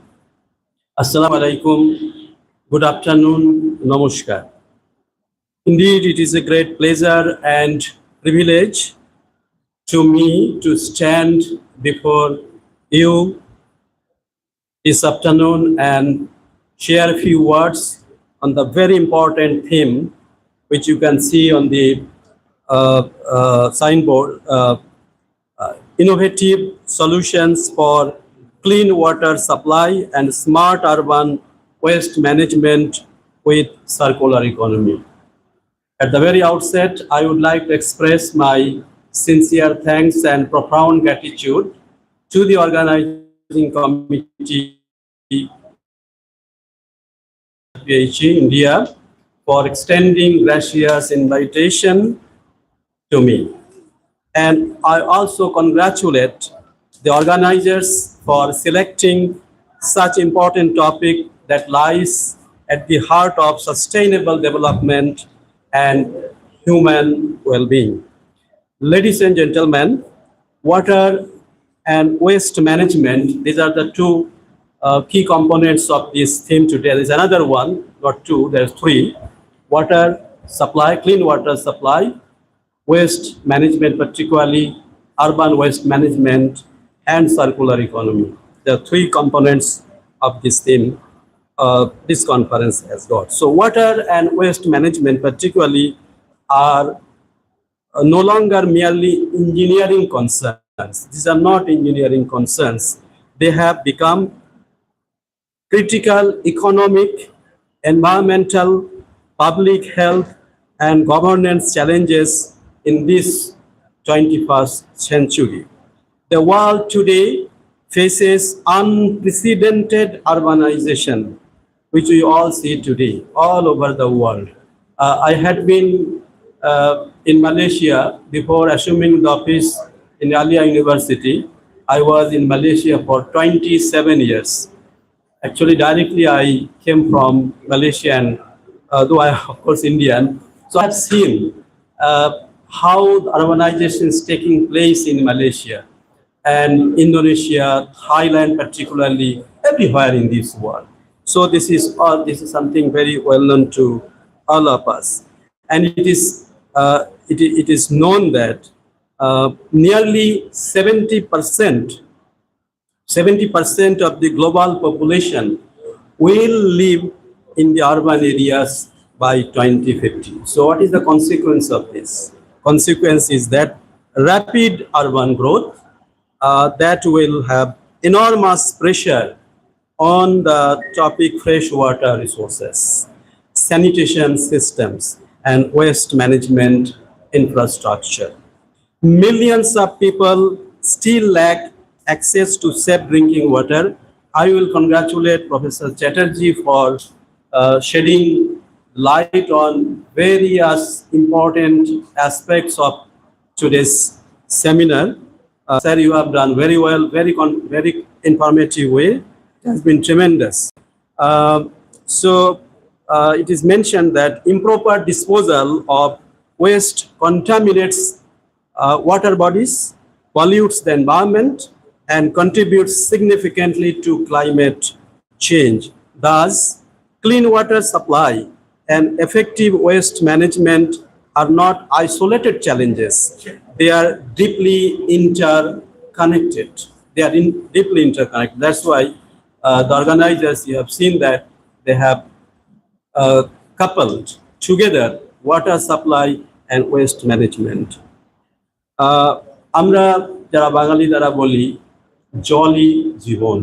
Assalamu alaikum, good afternoon, namaskar. Indeed, it is a great pleasure and privilege to me to stand before you this afternoon and share a few words on the very important theme which you can see on the signboard, innovative solutions for clean water supply and smart urban waste management with circular economy. At the very outset, I would like to express my sincere thanks and profound gratitude to the organizing committee IPHE India for extending gracious invitation to me. And I also congratulate the organizers for selecting such important topic that lies at the heart of sustainable development and human well-being. Ladies and gentlemen, water and waste management, these are the two key components of this theme today. There's another one, not two, there's three. Water supply, clean water supply, waste management, particularly urban waste management, and circular economy. There are three components of this theme this conference has got. So water and waste management particularly are no longer merely engineering concerns. These are not engineering concerns. They have become critical economic, environmental, public health, and governance challenges in this 21st century. The world today faces unprecedented urbanization, which we all see today all over the world. I had been in Malaysia before assuming the office in Alia University. I was in Malaysia for 27 years. Actually, directly I came from Malaysia, and though I am of course Indian, so I've seen how the urbanization is taking place in Malaysia and Indonesia, Thailand, particularly everywhere in this world. So this is something very well known to all of us, and it is known that nearly 70% of the global population will live in the urban areas by 2050. So what is the consequence of this? Consequence is that rapid urban growth that will have enormous pressure on the topic fresh water resources, sanitation systems, and waste management infrastructure. Millions of people still lack access to safe drinking water. I will congratulate Professor Chatterjee for shedding light on various important aspects of today's seminar. Sir, you have done very well, very informative way. It has been tremendous. It is mentioned that improper disposal of waste contaminates water bodies, pollutes the environment, and contributes significantly to climate change. Thus, clean water supply and effective waste management are not isolated challenges. They are deeply interconnected. Deeply interconnected. That's why the organizers, you have seen that they have coupled together water supply, and waste management. আমরা যারা বাঙালি তারা বলি জলই জীবন।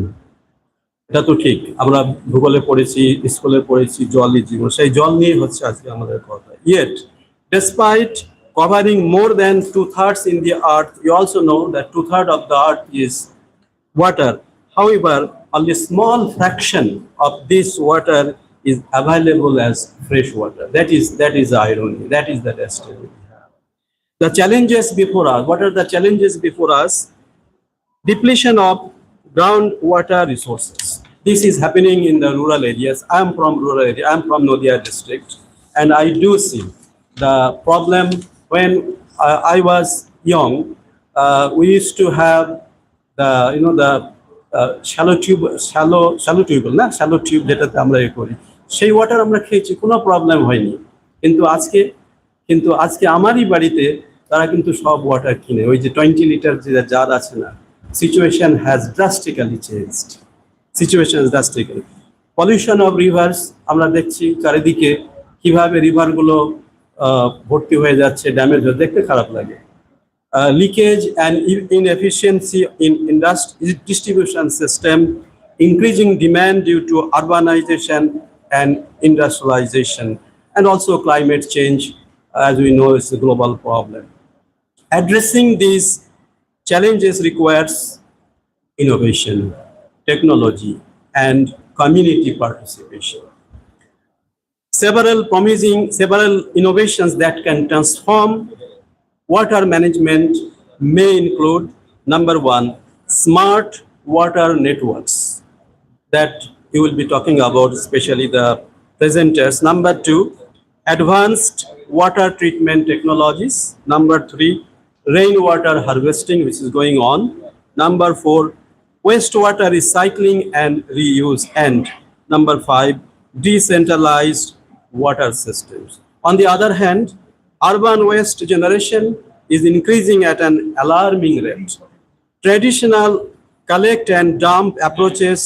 এটা তো ঠিক, আমরা ভূগোলে পড়েছি, স্কুলে পড়েছি জলই জীবন, সেই জল নিয়ে হচ্ছে আজকে আমাদের কথা। Yet, despite covering more than 2/3 in the earth, we also know that 2/3 of the earth is water. However, only a small fraction of this water is available as fresh water. That is the irony. That is the destiny. The challenges before us. What are the challenges before us? Depletion of groundwater resources. This is happening in the rural areas. I am from rural area. I am from Nadia district, and I do see the problem. When I was young, we used to have the shallow tube যেটাতে আমরা করি, সেই water আমরা খেয়েছি, কোনো problem হয়নি। কিন্তু আজকে আমারই বাড়িতে তারা কিন্তু সব ওয়াটার কিনে, ওই যে 20 লিটার যে জার আছে না, situation has drastically changed. Pollution of rivers, আমরা দেখছি চারিদিকে কিভাবে রিভারগুলো ভর্তি হয়ে যাচ্ছে, ড্যামেজ হয়ে, দেখতে খারাপ লাগে। Leakage and inefficiency in distribution system, increasing demand due to urbanization and industrialization, and also climate change, as we know, is a global problem. Addressing these challenges requires innovation, technology, and community participation. Several innovations that can transform water management may include: number one, smart water networks that you will be talking about, especially the presenters. Number two, advanced water treatment technologies. Number three, rainwater harvesting, which is going on. Number four, wastewater recycling and reuse. And number five, decentralized water systems. On the other hand, urban waste generation is increasing at an alarming rate. Traditional collect and dump approaches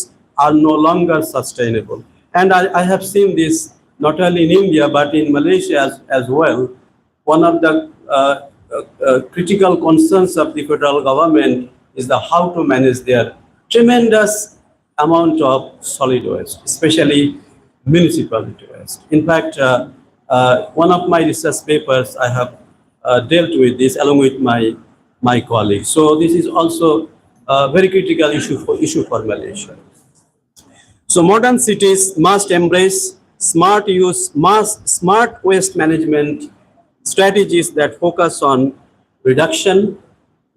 are no longer sustainable. And I have seen this not only in India, but in Malaysia as well. One of the critical concerns of the federal government is how to manage their tremendous amount of solid waste, especially municipality waste. In fact, one of my research papers, I have dealt with this along with my colleagues. So this is also a very critical issue for Malaysia. So modern cities must embrace smart waste management strategies that focus on reduction,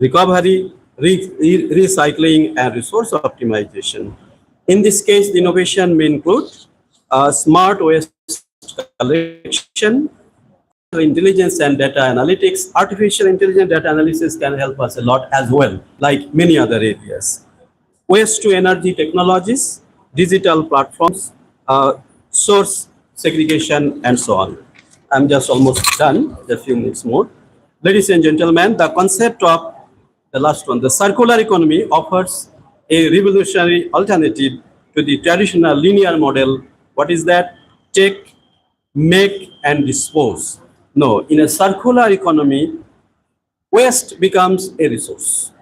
recovery, recycling, and resource optimization. In this case, the innovation may include smart waste collection, intelligence and data analytics. Artificial intelligence data analysis can help us a lot as well, like many other areas. Waste to energy technologies, digital platforms, source segregation, and so on. I'm just almost done, a few minutes more. Ladies and gentlemen, the concept of the last one, the circular economy, offers a revolutionary alternative to the traditional linear model. What is that? Take, make, and dispose. No, in a circular economy, waste becomes a resource.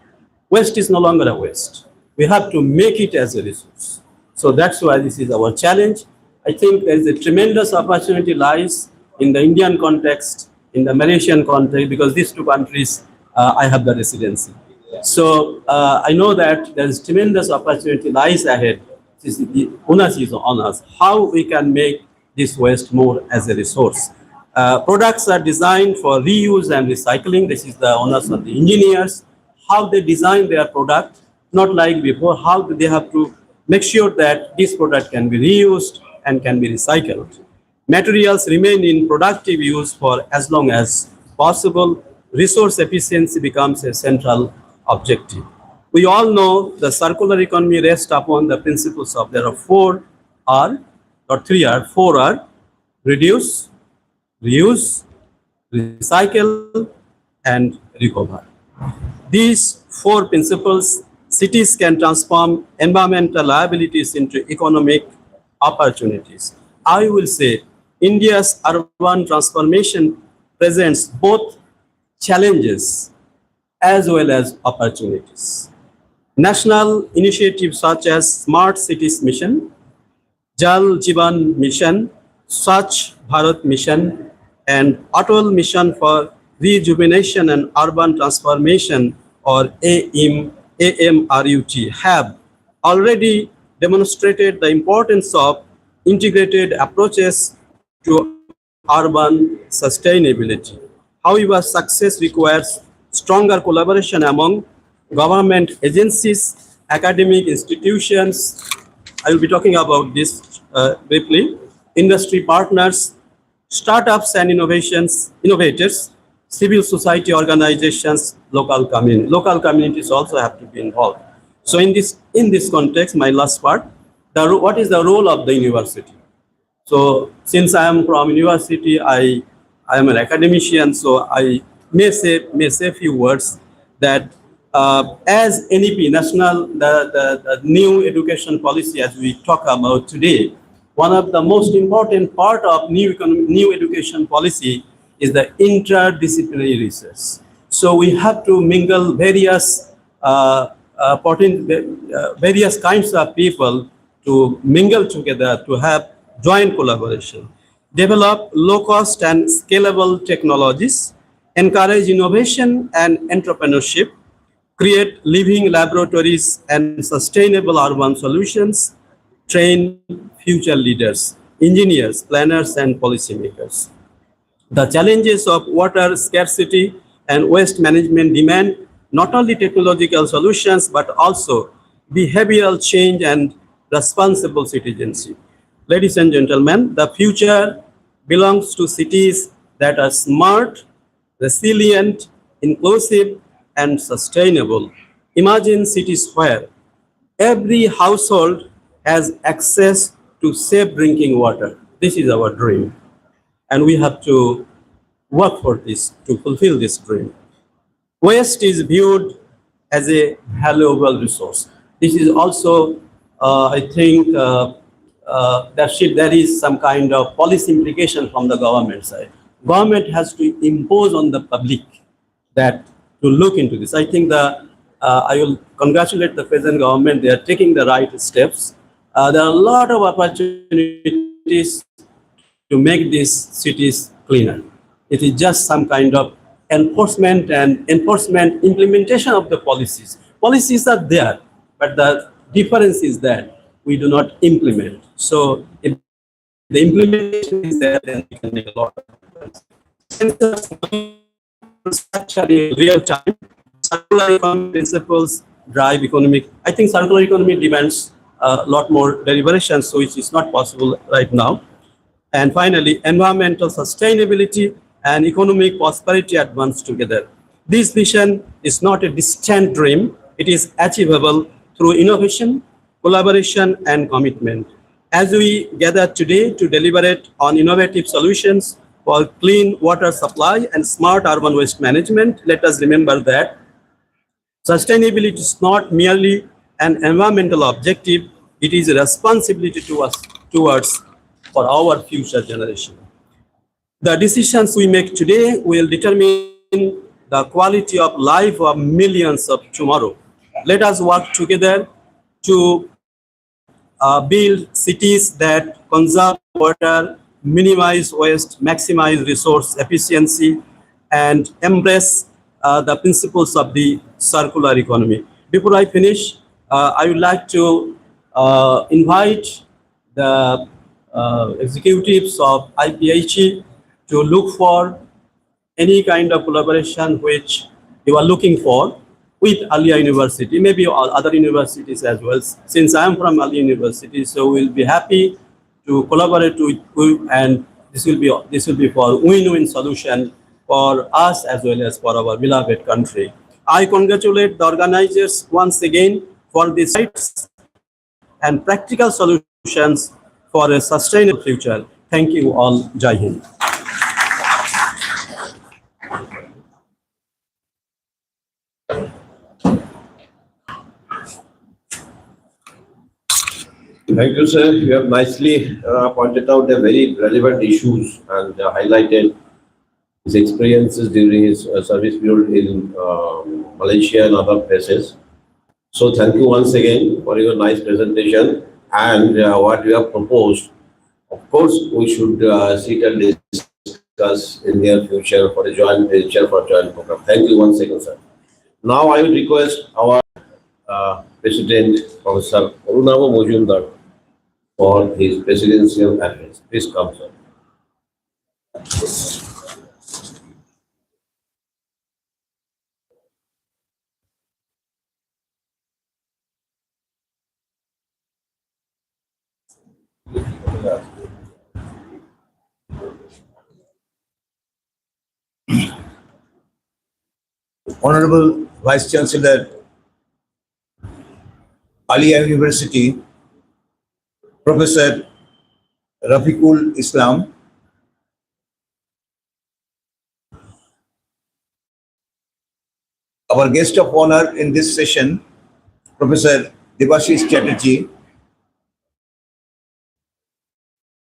Waste is no longer a waste. We have to make it as a resource. So that's why this is our challenge. I think there is a tremendous opportunity lies in the Indian context, in the Malaysian context, because these two countries, I have the residency. So I know that there is tremendous opportunity lies ahead. The onus is on us, how we can make this waste more as a resource. Products are designed for reuse and recycling. This is the onus of the engineers, how they design their product, not like before, how they have to make sure that this product can be reused and can be recycled. Materials remain in productive use for as long as possible. Resource efficiency becomes a central objective. We all know the circular economy rests upon the principles of there are 4 R, reduce, reuse, recycle, and recover. These 4 principles, cities can transform environmental liabilities into economic opportunities. I will say India's urban transformation presents both challenges as well as opportunities. National initiatives such as Smart Cities Mission, Jal Jeevan Mission, Swachh Bharat Mission, and Atal Mission for Rejuvenation and Urban Transformation, or AMRUT, have already demonstrated the importance of integrated approaches to urban sustainability. However, success requires stronger collaboration among government agencies, academic institutions. I will be talking about this briefly. Industry partners, startups and innovators, civil society organizations, local communities also have to be involved. So in this context, my last part, what is the role of the university? So since I am from university, I am an academician, so I may say a few words that as NEP, the new education policy as we talk about today, one of the most important part of new education policy is the interdisciplinary research. So we have to mingle various various kinds of people to mingle together to have joint collaboration, develop low-cost and scalable technologies, encourage innovation and entrepreneurship, create living laboratories and sustainable urban solutions, train future leaders, engineers, planners, and policymakers. The challenges of water scarcity and waste management demand not only technological solutions, but also behavioral change and responsible citizenship. Ladies and gentlemen, the future belongs to cities that are smart, resilient, inclusive, and sustainable. Imagine cities where every household has access to safe drinking water. This is our dream. And we have to work for this, to fulfill this dream. Waste is viewed as a valuable resource. This is also, I think, there is some kind of policy implication from the government side. Government has to impose on the public that to look into this. I think I will congratulate the present government. They are taking the right steps. There are a lot of opportunities to make these cities cleaner. It is just some kind of enforcement implementation of the policies. Policies are there, but the difference is that we do not implement. So if the implementation is there, then we can make a lot of difference. Structure in real time, circular economy principles drive economic. I think circular economy demands a lot more deliberation, so it is not possible right now. And finally, environmental sustainability and economic prosperity advance together. This vision is not a distant dream. It is achievable through innovation, collaboration, and commitment. As we gather today to deliberate on innovative solutions for clean water supply and smart urban waste management, let us remember that sustainability is not merely an environmental objective, it is a responsibility to us towards for our future generation. The decisions we make today will determine the quality of life of millions of tomorrow. Let us work together to build cities that conserve water, minimize waste, maximize resource efficiency, and embrace the principles of the circular economy. Before I finish, I would like to invite the executives of IPHE to look for any kind of collaboration which you are looking for with Alia University, maybe all other universities as well. Since I am from Alia University, so we'll be happy to collaborate with you, and this will be for win-win solution for us as well as for our beloved country. I congratulate the organizers once again for these sites and practical solutions for a sustainable future. Thank you all. Jai Hind. Thank you, sir. You have nicely pointed out the very relevant issues and highlighted his experiences during his service period in Malaysia and other places. So thank you once again for your nice presentation and what you have proposed. Of course, we should sit and discuss in near future for a joint venture for joint program. Thank you once again, sir. Now I will request our President, Professor Arunava Mojumdar, for his presidential address. Please come, sir. Honorable Vice Chancellor, Aliyah University, Professor Rafiqul Islam, our guest of honor in this session, Professor Debashish Chatterjee,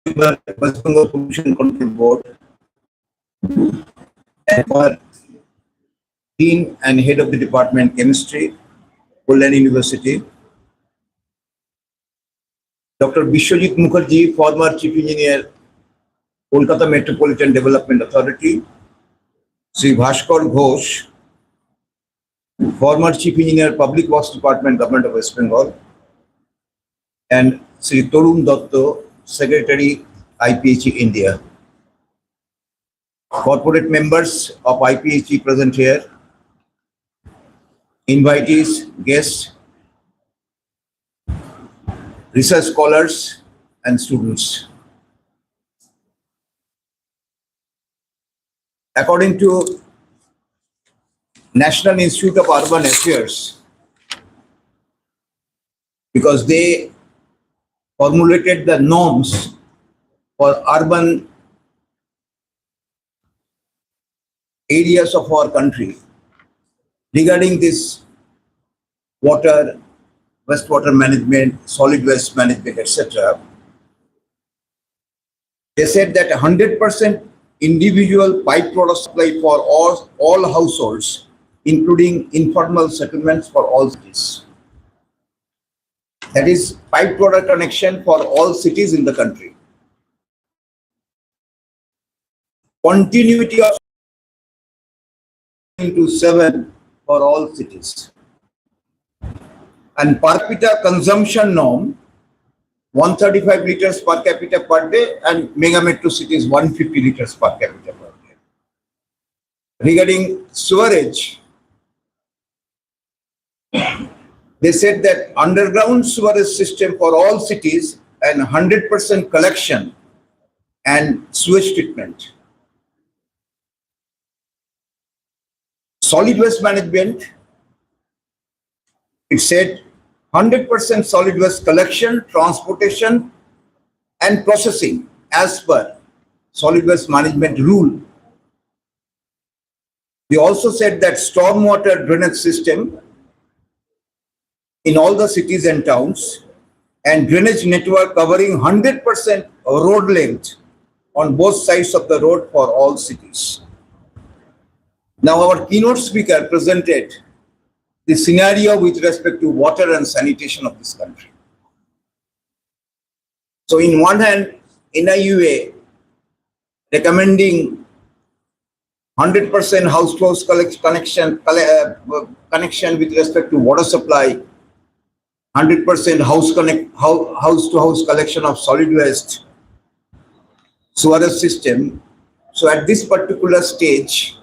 member West Bengal Pollution Control Board, and our Dean and Head of the Department Chemistry, Kolkata University, Dr. Bishwajit Mukherjee, former Chief Engineer, Kolkata Metropolitan Development Authority, Sri Bhaskar Ghosh, former Chief Engineer, Public Works Department, Government of West Bengal, and Sri Tarun Datta, Secretary, IPHE India. Corporate members of IPHE present here, invitees, guests, research scholars, and students. According to National Institute of Urban Affairs, because they formulated the norms for urban areas of our country regarding this water, wastewater management, solid waste management, etc. They said that 100% individual pipe product supply for all households, including informal settlements for all cities. That is pipe product connection for all cities in the country. Continuity of into 7 for all cities. And per capita consumption norm, 135 liters per capita per day, and mega metro cities 150 liters per capita per day. Regarding sewerage, they said that underground sewerage system for all cities and 100% collection and sewage treatment. Solid waste management, it said 100% solid waste collection, transportation, and processing as per solid waste management rule. They also said that stormwater drainage system in all the cities and towns and drainage network covering 100% road length on both sides of the road for all cities. Now our keynote speaker presented the scenario with respect to water and sanitation of this country. So in one hand, NIUA recommending 100% household connection with respect to water supply, 100% house-to-house collection of solid waste, sewerage system. So at this particular stage,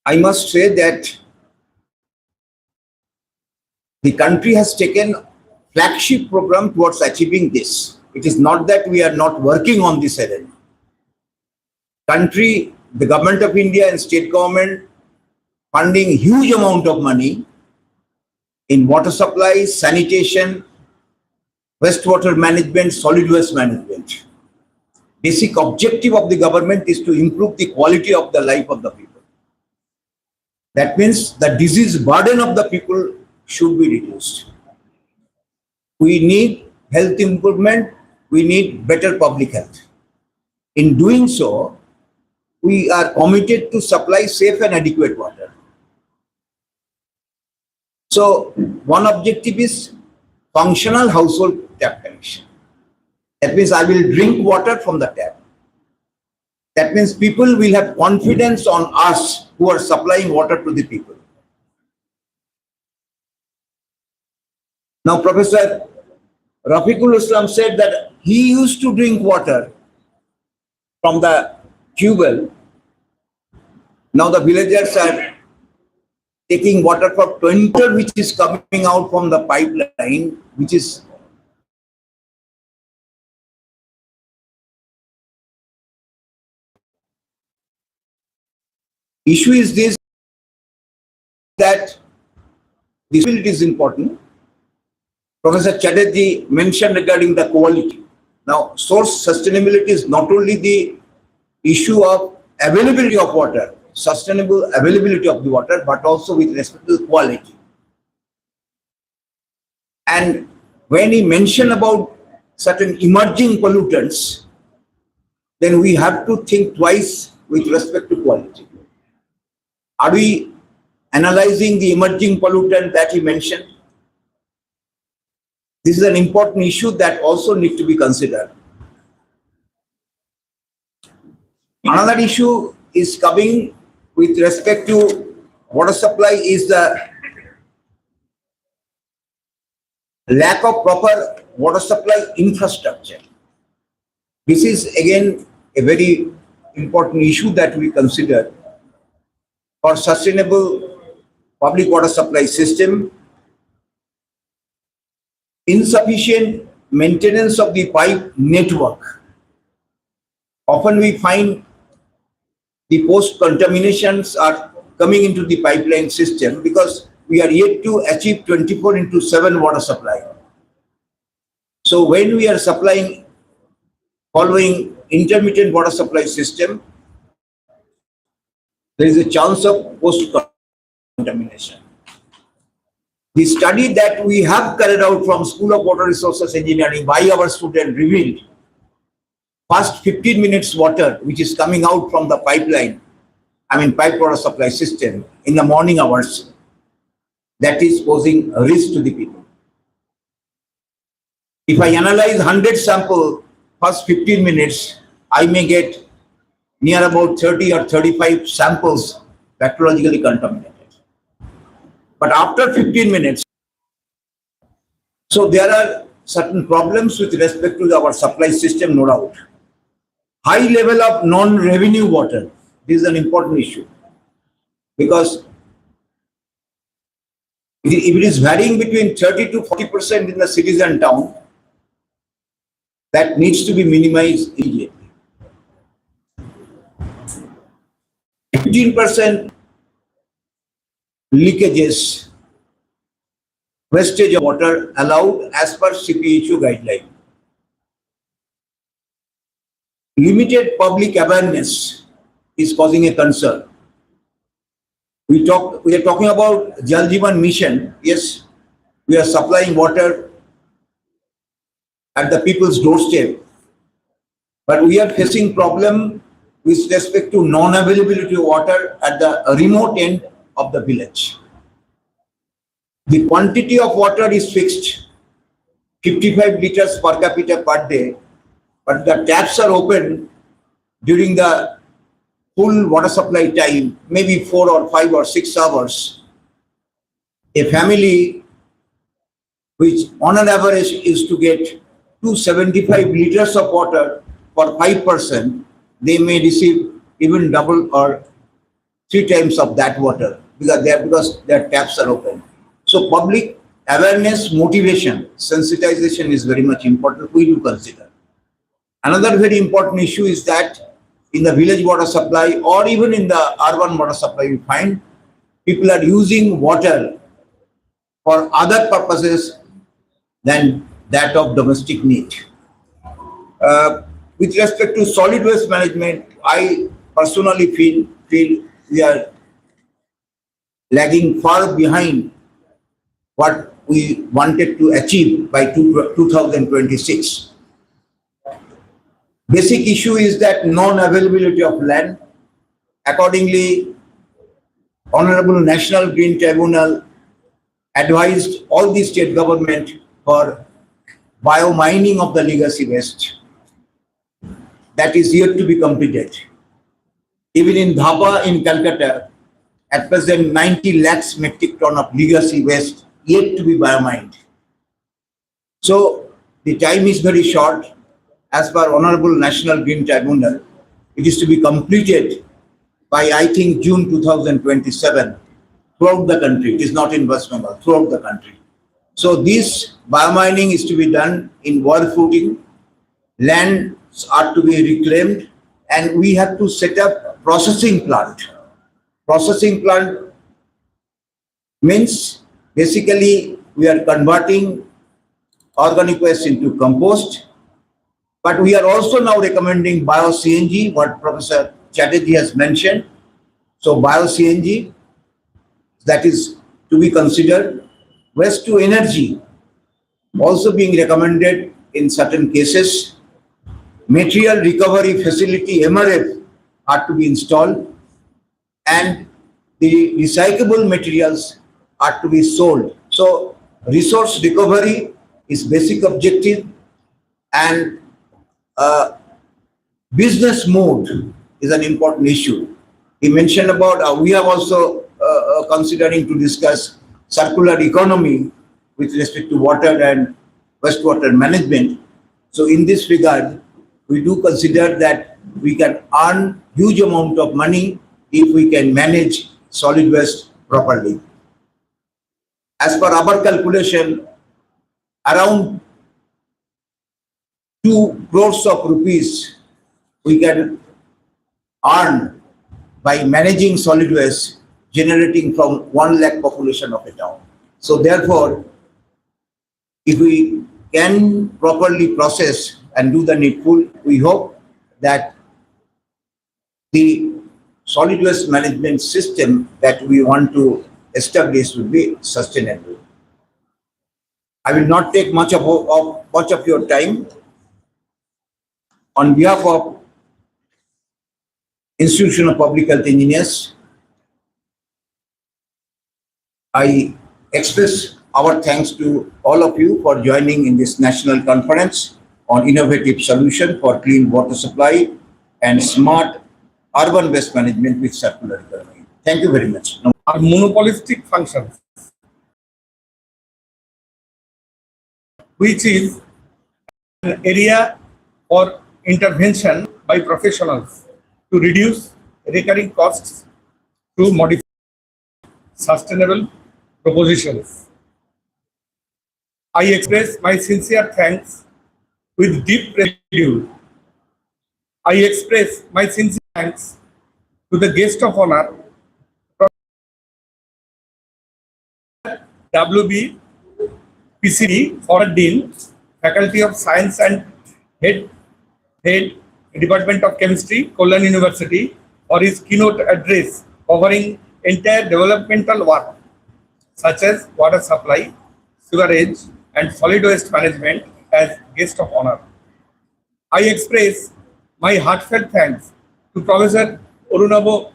I must say that the country has taken flagship program towards achieving this. It is not that we are not working on this area. Country, the government of India and state government funding huge amount of money in water supply, sanitation, wastewater management, solid waste management. Basic objective of the government is to improve the quality of the life of the people. That means the disease burden of the people should be reduced. We need health improvement. We need better public health. In doing so, we are committed to supply safe and adequate water. So one objective is functional household tap connection. That means I will drink water from the tap. That means people will have confidence on us who are supplying water to the people. Now, Professor Rafiqul Islam said that he used to drink water from the tube well. Now the villagers are taking water from winter, which is coming out from the pipeline, which is issue is this, that visibility is important. Professor Chatterjee mentioned regarding the quality. Now, source sustainability is not only the issue of availability of water, sustainable availability of the water, but also with respect to the quality. And when he mentioned about certain emerging pollutants, then we have to think twice with respect to quality. Are we analyzing the emerging pollutant that he mentioned? This is an important issue that also needs to be considered. Another issue is coming with respect to water supply is the lack of proper water supply infrastructure. This is again a very important issue that we consider for sustainable public water supply system. Insufficient maintenance of the pipe network. Often we find the post-contaminations are coming into the pipeline system because we are yet to achieve 24/7 water supply. So when we are supplying, following intermittent water supply system, there is a chance of post-contamination. The study that we have carried out from School of Water Resources Engineering by our student revealed first 15 minutes water which is coming out from the pipeline, pipe water supply system in the morning hours, that is posing a risk to the people. If I analyze 100 sample first 15 minutes, I may get near about 30 or 35 samples bacteriologically contaminated. But after 15 minutes, so there are certain problems with respect to our supply system, no doubt. High level of non-revenue water, this is an important issue because if it is varying between 30 to 40% in the cities and towns, that needs to be minimized immediately. 15% leakages, wastage of water allowed as per CPHU guideline. Limited public awareness is causing a concern. We are talking about Jal Jeevan Mission. Yes, we are supplying water at the people's doorstep, but we are facing problem with respect to non-availability of water at the remote end of the village. The quantity of water is fixed, 55 liters per capita per day, but the taps are open during the full water supply time, maybe 4 or 5 or 6 hours. A family which on an average is to get 275 liters of water for 5 person, they may receive even double or 3 times of that water because their taps are open. So public awareness, motivation, sensitization is very much important. We do consider. Another very important issue is that in the village water supply or even in the urban water supply, we find people are using water for other purposes than that of domestic need. With respect to solid waste management, I personally feel we are lagging far behind what we wanted to achieve by 2026. Basic issue is that non-availability of land. Accordingly, Honorable National Green Tribunal advised all the state government for biomining of the legacy waste. That is yet to be completed. Even in Dhaba in Calcutta, at present 90 lakhs metric ton of legacy waste yet to be biomined. So the time is very short. As per Honorable National Green Tribunal, it is to be completed by, I think, June 2027 throughout the country. It is not in West Bengal, throughout the country. So this biomining is to be done in war footing. Lands are to be reclaimed, and we have to set up processing plant. Processing plant means basically we are converting organic waste into compost, but we are also now recommending bio-CNG, what Professor Chatterjee has mentioned. So bio-CNG, that is to be considered. Waste to energy also being recommended in certain cases. Material recovery facility, MRF, are to be installed, and the recyclable materials are to be sold. So resource recovery is basic objective, and business mode is an important issue. He mentioned about, we have also considering to discuss circular economy with respect to water and wastewater management. So in this regard, we do consider that we can earn huge amount of money if we can manage solid waste properly. As per our calculation, around 2 crores of rupees we can earn by managing solid waste, generating from 1 lakh population of a town. So therefore, if we can properly process and do the needful, we hope that the solid waste management system that we want to establish will be sustainable. I will not take much of your time. On behalf of Institution of Public Health Engineers, I express our thanks to all of you for joining in this national conference on innovative solution for clean water supply and smart urban waste management with circular economy. Thank you very much. Are monopolistic functions, which is an area for intervention by professionals to reduce recurring costs through modifying sustainable propositions. I express my sincere thanks with deep gratitude. I express my sincere thanks to the guest of honor, WB PCD, former Dean, Faculty of Science and Head Department of Chemistry, Kollam University, for his keynote address covering entire developmental work such as water supply, sewerage, and solid waste management as guest of honor. I express my heartfelt thanks to Professor Arunabh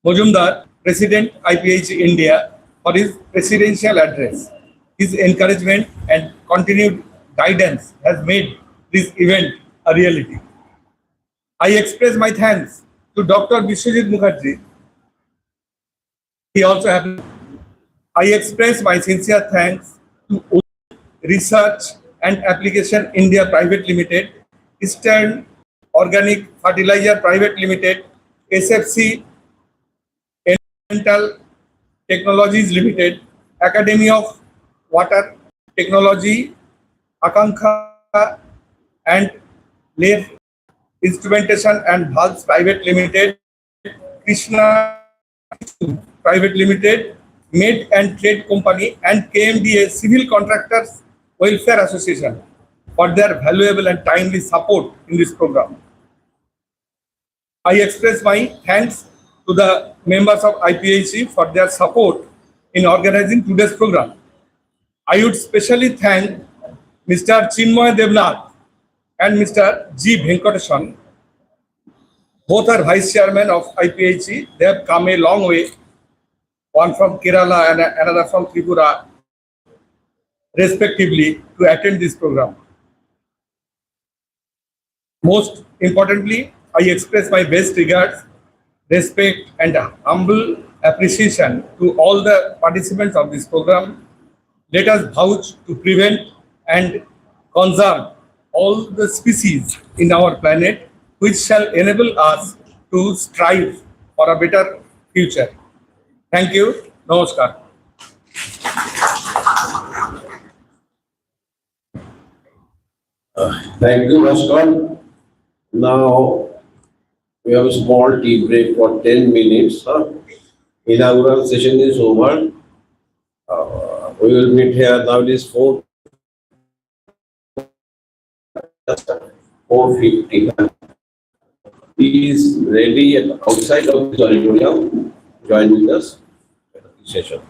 Majumdar, President IPHE India, for his presidential address. His encouragement and continued guidance has made this event a reality. I express my thanks to Dr. Vishwajit Mukherjee. He also happened. I express my sincere thanks to Research and Application India Private Limited, Eastern Organic Fertilizer Private Limited, SFC Environmental Technologies Limited, Academy of Water Technology, Akankha and Leaf Instrumentation and Valves Private Limited, Krishna Private Limited, Made and Trade Company, and KMDA Civil Contractors Welfare Association for their valuable and timely support in this program. I express my thanks to the members of IPHE for their support in organizing today's program. I would specially thank Mr. Chinmoy Devnath and Mr. G. Venkatesan. Both are vice chairman of IPHE. They have come a long way, one from Kerala and another from Tripura, respectively, to attend this program. Most importantly, I express my best regards, respect, and humble appreciation to all the participants of this program. Let us vouch to prevent and conserve all the species in our planet, which shall enable us to strive for a better future. Thank you. Namaskar. Thank you, Bhaskar. Now, we have a small tea break for 10 minutes. Inaugural session is over. We will meet here. Now it is 4:50. He is ready at outside of the auditorium. Join with us at the session.